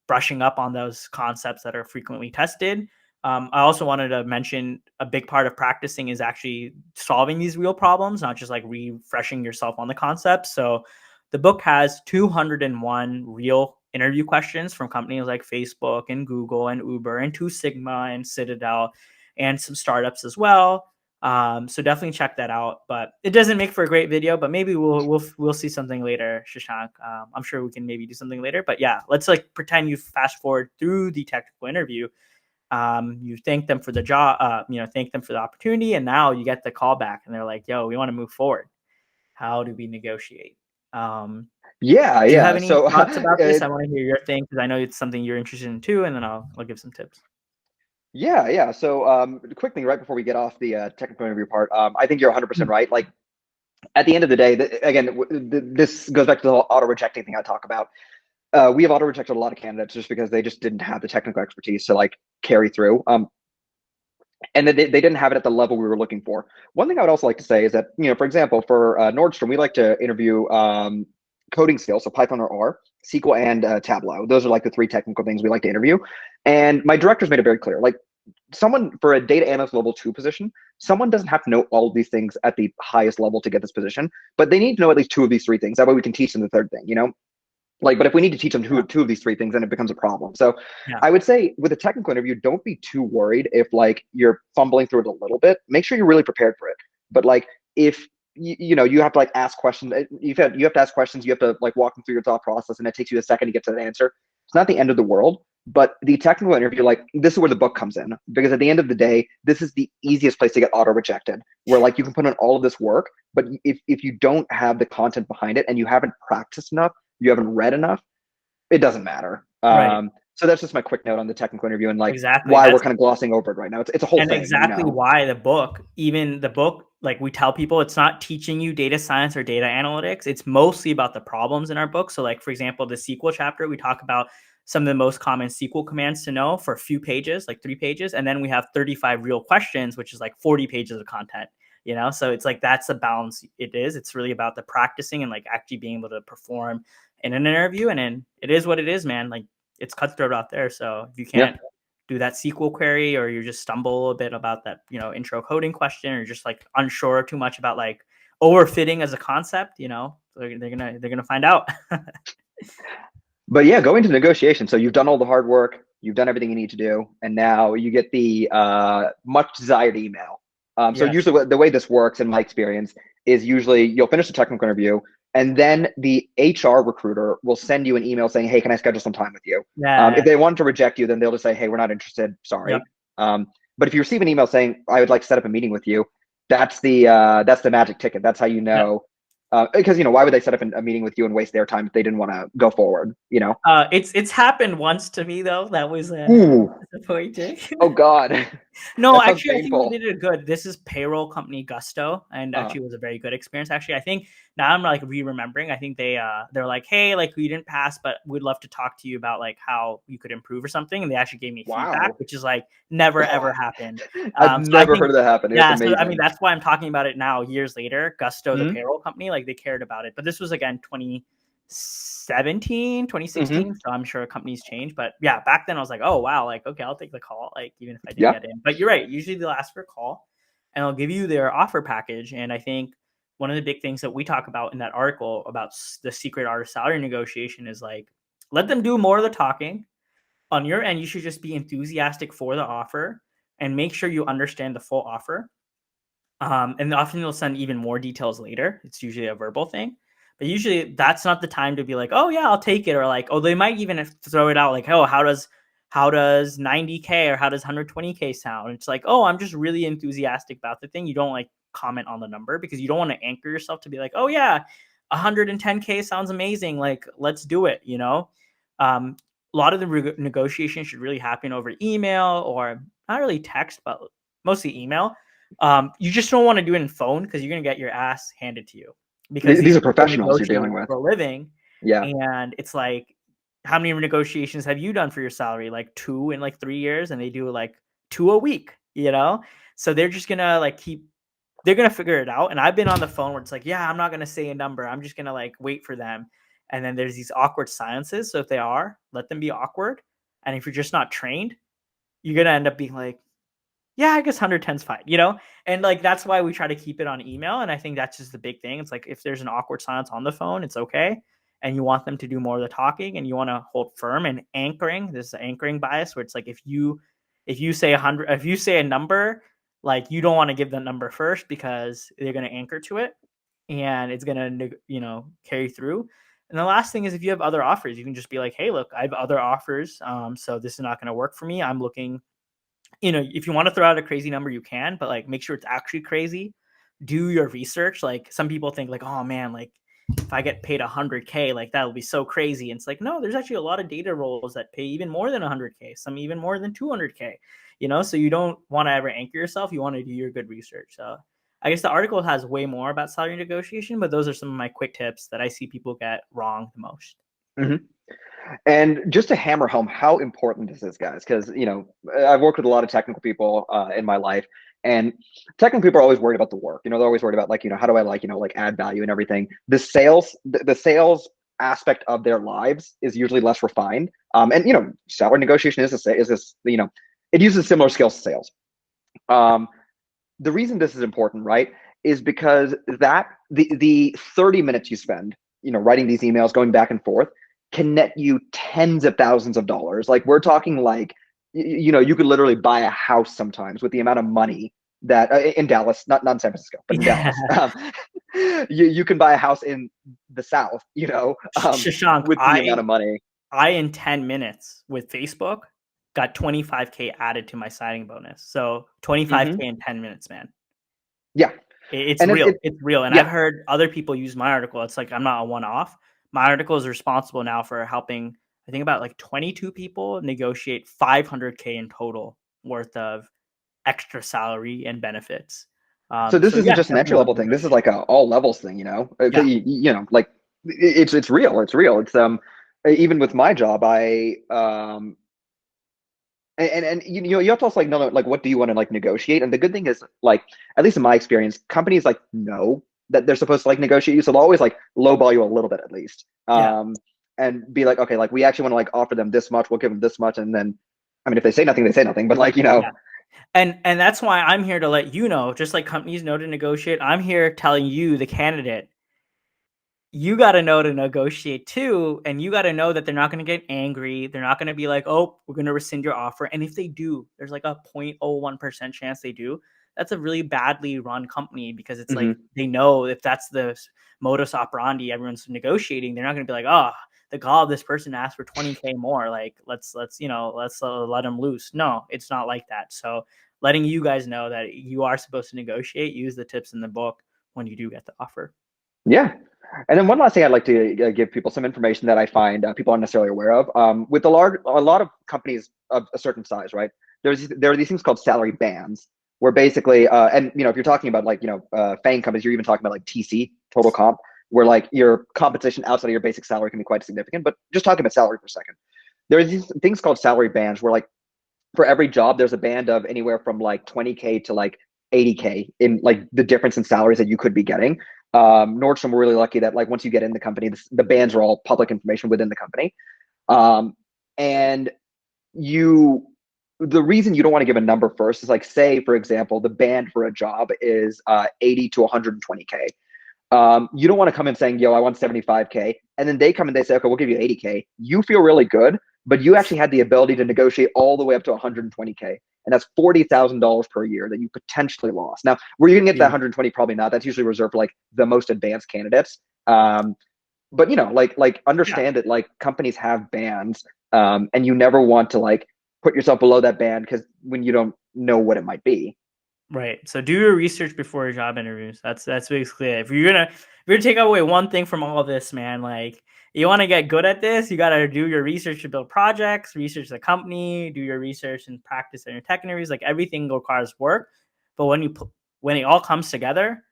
brushing up on those concepts that are frequently tested. I also wanted to mention a big part of practicing is actually solving these real problems, not just like refreshing yourself on the concepts. So the book has 201 real interview questions from companies like Facebook and Google and Uber and Two Sigma and Citadel and some startups as well. So definitely check that out. But it doesn't make for a great video, but maybe we'll see something later, Shashank. I'm sure we can maybe do something later. But yeah, let's like pretend you fast forward through the technical interview. You thank them for the job, thank them for the opportunity, and now you get the call back, and they're like, "Yo, we want to move forward. How do we negotiate?" Yeah, Do you have yeah. any So thoughts about this? I want to hear your thing because I know it's something you're interested in too, and then I'll give some tips. yeah, yeah. So the quick thing right before we get off the technical interview part, I think you're 100% Mm. right. Like, at the end of the day, again, this goes back to the whole auto rejecting thing I talk about. We have auto rejected a lot of candidates just because they just didn't have the technical expertise to like carry through. And they didn't have it at the level we were looking for. One thing I would also like to say is that, for example, for Nordstrom, we like to interview coding skills, so Python or R, SQL, and Tableau. Those are like the 3 technical things we like to interview. And my directors made it very clear, like, someone for a data analyst level 2 position, someone doesn't have to know all of these things at the highest level to get this position, but they need to know at least 2 of these 3 things. That way we can teach them the third thing. Like, but if we need to teach them two of these three things, then it becomes a problem. So Yeah. I would say with a technical interview, don't be too worried if like you're fumbling through it a little bit. Make sure you're really prepared for it. But like if you have to like ask questions, you have to ask questions, you have to like walk them through your thought process, and it takes you a second to get to that answer. It's not the end of the world. But the technical interview, like this is where the book comes in, because at the end of the day, this is the easiest place to get auto rejected, where like you can put in all of this work, but if you don't have the content behind it and you haven't practiced enough, you haven't read enough, it doesn't matter. Right. So that's just my quick note on the technical interview and like Exactly. why we're kind of glossing over it right now. It's a whole And thing, exactly why even the book, like we tell people, it's not teaching you data science or data analytics. It's mostly about the problems in our book. So like, for example, the SQL chapter, we talk about some of the most common SQL commands to know for a few pages, like 3 pages. And then we have 35 real questions, which is like 40 pages of content, So it's like, that's the balance it is. It's really about the practicing and like actually being able to perform in an interview. And then it is what it is, man. Like it's cutthroat out there. So if you can't do that SQL query, or you just stumble a bit about that, intro coding question, or just like unsure too much about like overfitting as a concept, they're gonna find out. But yeah, going to negotiation. So you've done all the hard work, you've done everything you need to do, and now you get the much desired email. So usually the way this works in my experience is usually you'll finish the technical interview, and then the HR recruiter will send you an email saying, hey, can I schedule some time with you? If they want to reject you, then they'll just say, hey, we're not interested. Sorry. But if you receive an email saying, I would like to set up a meeting with you, that's the magic ticket. That's how you know. Because why would they set up a meeting with you and waste their time if they didn't want to go forward? It's happened once to me though. That was disappointing. Oh God. No, actually, I think we did it good. This is payroll company Gusto, and actually it was a very good experience. Actually, I think now I'm like re-remembering. I think they're like, hey, like we didn't pass, but we'd love to talk to you about like how you could improve or something. And they actually gave me feedback, which is like never ever happened. I've never heard of that happen. Yeah, so I mean that's why I'm talking about it now, years later. Gusto, the payroll company, like they cared about it. But this was again 2016. So I'm sure companies change, but yeah, back then I was like, oh wow, like okay, I'll take the call, like even if I didn't get in. But you're right, usually they'll ask for a call and they'll give you their offer package. And I think one of the big things that we talk about in that article about the secret art of salary negotiation is like, let them do more of the talking. On your end, you should just be enthusiastic for the offer and make sure you understand the full offer. And often they'll send even more details later. It's usually a verbal thing. But usually that's not the time to be like, oh yeah, I'll take it. Or like, oh, they might even throw it out like, oh, how does 90K or how does 120K sound? It's like, oh, I'm just really enthusiastic about the thing. You don't like comment on the number because you don't want to anchor yourself to be like, oh yeah, 110K sounds amazing. Like, let's do it. A lot of the negotiation should really happen over email, or not really text, but mostly email. You just don't want to do it in phone because you're going to get your ass handed to you. Because these are professionals you're dealing with for a living. Yeah. And it's like, how many negotiations have you done for your salary? Like 2 in like 3 years, and they do like 2 a week, So they're just gonna like they're gonna figure it out. And I've been on the phone where it's like, yeah, I'm not gonna say a number. I'm just gonna like wait for them. And then there's these awkward silences. So if they are, let them be awkward. And if you're just not trained, you're gonna end up being like, yeah, I guess 110 is fine, And like, that's why we try to keep it on email. And I think that's just the big thing. It's like, if there's an awkward silence on the phone, it's okay. And you want them to do more of the talking and you want to hold firm and anchoring. There's the anchoring bias where it's like, if you say 100, if you say a number, like you don't want to give the number first because they're going to anchor to it and it's going to, carry through. And the last thing is, if you have other offers, you can just be like, hey, look, I have other offers. So this is not going to work for me. I'm looking, if you want to throw out a crazy number, you can, but like, make sure it's actually crazy. Do your research. Like, some people think like, oh man, like if I get paid 100K, like that'll be so crazy. And it's like, no, there's actually a lot of data roles that pay even more than 100K, some even more than 200K, so you don't want to ever anchor yourself. You want to do your good research. So I guess the article has way more about salary negotiation, but those are some of my quick tips that I see people get wrong the most. And just to hammer home how important this is, guys, because I've worked with a lot of technical people in my life, and technical people are always worried about the work. They're always worried about like, how do I like add value and everything. The sales aspect of their lives is usually less refined. And salary negotiation is this it uses similar skills to sales. The reason this is important, right, is because that the 30 minutes you spend writing these emails, going back and forth, can net you tens of thousands of dollars. Like we're talking like, you could literally buy a house sometimes with the amount of money that in Dallas, not in San Francisco, but in Yeah. Dallas. You can buy a house in the South, Shashank, with the amount of money. I in 10 minutes with Facebook got 25K added to my signing bonus. So 25K in 10 minutes, man. Yeah. It's And real. It's real. And yeah. I've heard other people use my article. It's like I'm not a one-off. My article is responsible now for helping, I think, about like 22 people negotiate 500K in total worth of extra salary and benefits. So this isn't Yeah, just an entry definitely worth level thing. This is negotiating. like a all levels thing, Yeah. like it's real. It's real. It's even with my job, I and you have to also like know like what do you want to like negotiate. And the good thing is like, at least in my experience, companies like know that they're supposed to like negotiate you, so they'll always like lowball you a little bit at least, Yeah. and be like, okay, like we actually want to like offer them this much, we'll give them this much, and then I mean if they say nothing, they say nothing, but like Yeah. And that's why I'm here to let you know, just like companies know to negotiate, I'm here telling you, the candidate, you got to know to negotiate too. And you got to know that they're not going to get angry. They're not going to be like, oh, we're going to rescind your offer. And if they do, there's like a 0.01% chance they do. That's a really badly run company, because it's like they know if that's the modus operandi, everyone's negotiating. They're not going to be like, oh, the gall of this person asked for 20K more. Like, let's let them loose. No, it's not like that. So letting you guys know that you are supposed to negotiate, use the tips in the book when you do get the offer. Yeah. And then one last thing I'd like to give people some information that I find people aren't necessarily aware of. With a lot of companies of a certain size, right? There are these things called salary bands, where basically, and if you're talking about like FAANG companies, you're even talking about like TC, total comp, where like your compensation outside of your basic salary can be quite significant. But just talking about salary for a second, there's these things called salary bands, where like for every job, there's a band of anywhere from like 20K to like 80K in like the difference in salaries that you could be getting. Nordstrom, we're really lucky that like once you get in the company, the bands are all public information within the company. And the reason you don't want to give a number first is like, say, for example, the band for a job is 80 to 120K. You don't want to come in saying, yo, I want 75K. And then they come and they say, okay, we'll give you 80K. You feel really good, but you actually had the ability to negotiate all the way up to 120K. And that's $40,000 per year that you potentially lost. Now, were you going to get that 120? Probably not. That's usually reserved for like the most advanced candidates. But like understand that like companies have bands, and you never want to like put yourself below that band, because when you don't know what it might be. Right. So do your research before your job interviews. That's basically it. If you're gonna take away one thing from all of this, man, like you want to get good at this, you gotta do your research to build projects, research the company, do your research and practice in your tech interviews. Like everything requires work. But when it all comes together,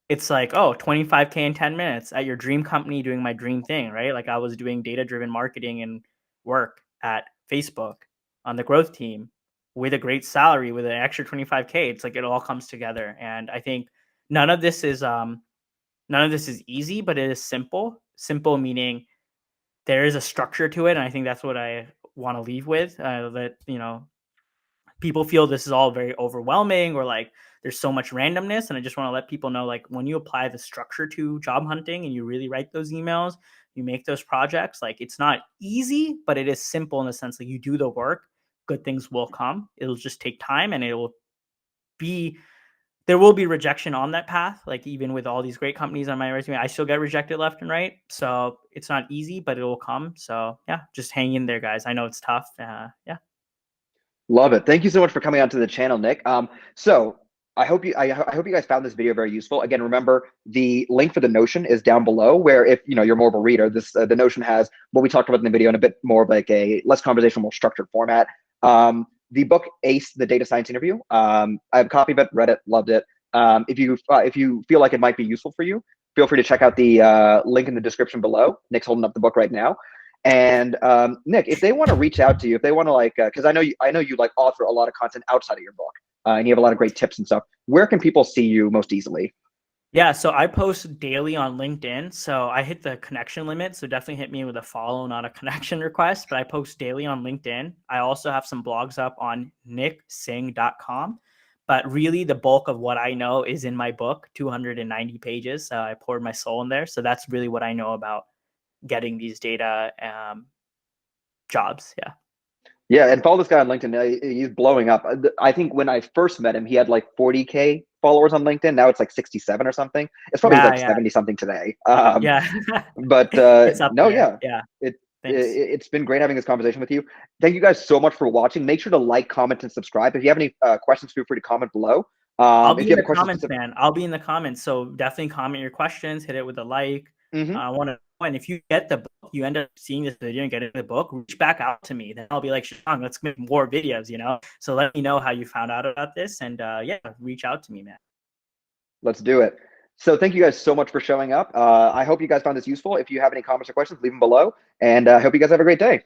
it's like, oh, 25K in 10 minutes at your dream company doing my dream thing, right? Like I was doing data-driven marketing and work at Facebook on the growth team with a great salary with an extra 25K. It's like it all comes together. And I think none of this is easy, but it is simple. Simple meaning there is a structure to it. And I think that's what I want to leave with. That, people feel this is all very overwhelming, or like there's so much randomness. And I just want to let people know, like when you apply the structure to job hunting and you really write those emails, you make those projects, like it's not easy, but it is simple in the sense that you do the work, good things will come. It'll just take time, and there will be rejection on that path. Like even with all these great companies on my resume, I still get rejected left and right. So it's not easy, but it will come. So yeah, just hang in there, guys. I know it's tough. Yeah. Love it. Thank you so much for coming onto the channel, Nick. So I hope you guys found this video very useful. Again, remember the link for the Notion is down below, where if you're more of a reader, the Notion has what we talked about in the video in a bit more of like a less conversational, more structured format. The book Ace, the Data Science Interview. I have a copy of it, read it, loved it. If you feel like it might be useful for you, feel free to check out the link in the description below. Nick's holding up the book right now. And Nick, if they want to reach out to you, if they want to like, because I know you like author a lot of content outside of your book, and you have a lot of great tips and stuff. Where can people see you most easily? Yeah, so I post daily on LinkedIn. So I hit the connection limit. So definitely hit me with a follow, not a connection request. But I post daily on LinkedIn. I also have some blogs up on nicksingh.com. But really, the bulk of what I know is in my book, 290 pages. I poured my soul in there. So that's really what I know about getting these data jobs. Yeah. Yeah, and follow this guy on LinkedIn. He's blowing up. I think when I first met him, he had like 40K followers on LinkedIn. Now it's like 67 or something. It's probably Yeah. like Yeah. 70 something today. Yeah. But It's up no, there. yeah, Yeah. it, Thanks. it's been great having this conversation with you. Thank you guys so much for watching. Make sure to like, comment, and subscribe. If you have any questions, feel free to comment below. I'll If be you in have a the question comments, specific, man. I'll be in the comments. So definitely comment your questions, hit it with a like. Mhm. I want to know. And if you get the book, you end up seeing this video and getting the book, reach back out to me. Then I'll be like, Shang, let's make more videos, you know? So let me know how you found out about this. And yeah, reach out to me, man. Let's do it. So thank you guys so much for showing up. I hope you guys found this useful. If you have any comments or questions, leave them below. And I hope you guys have a great day.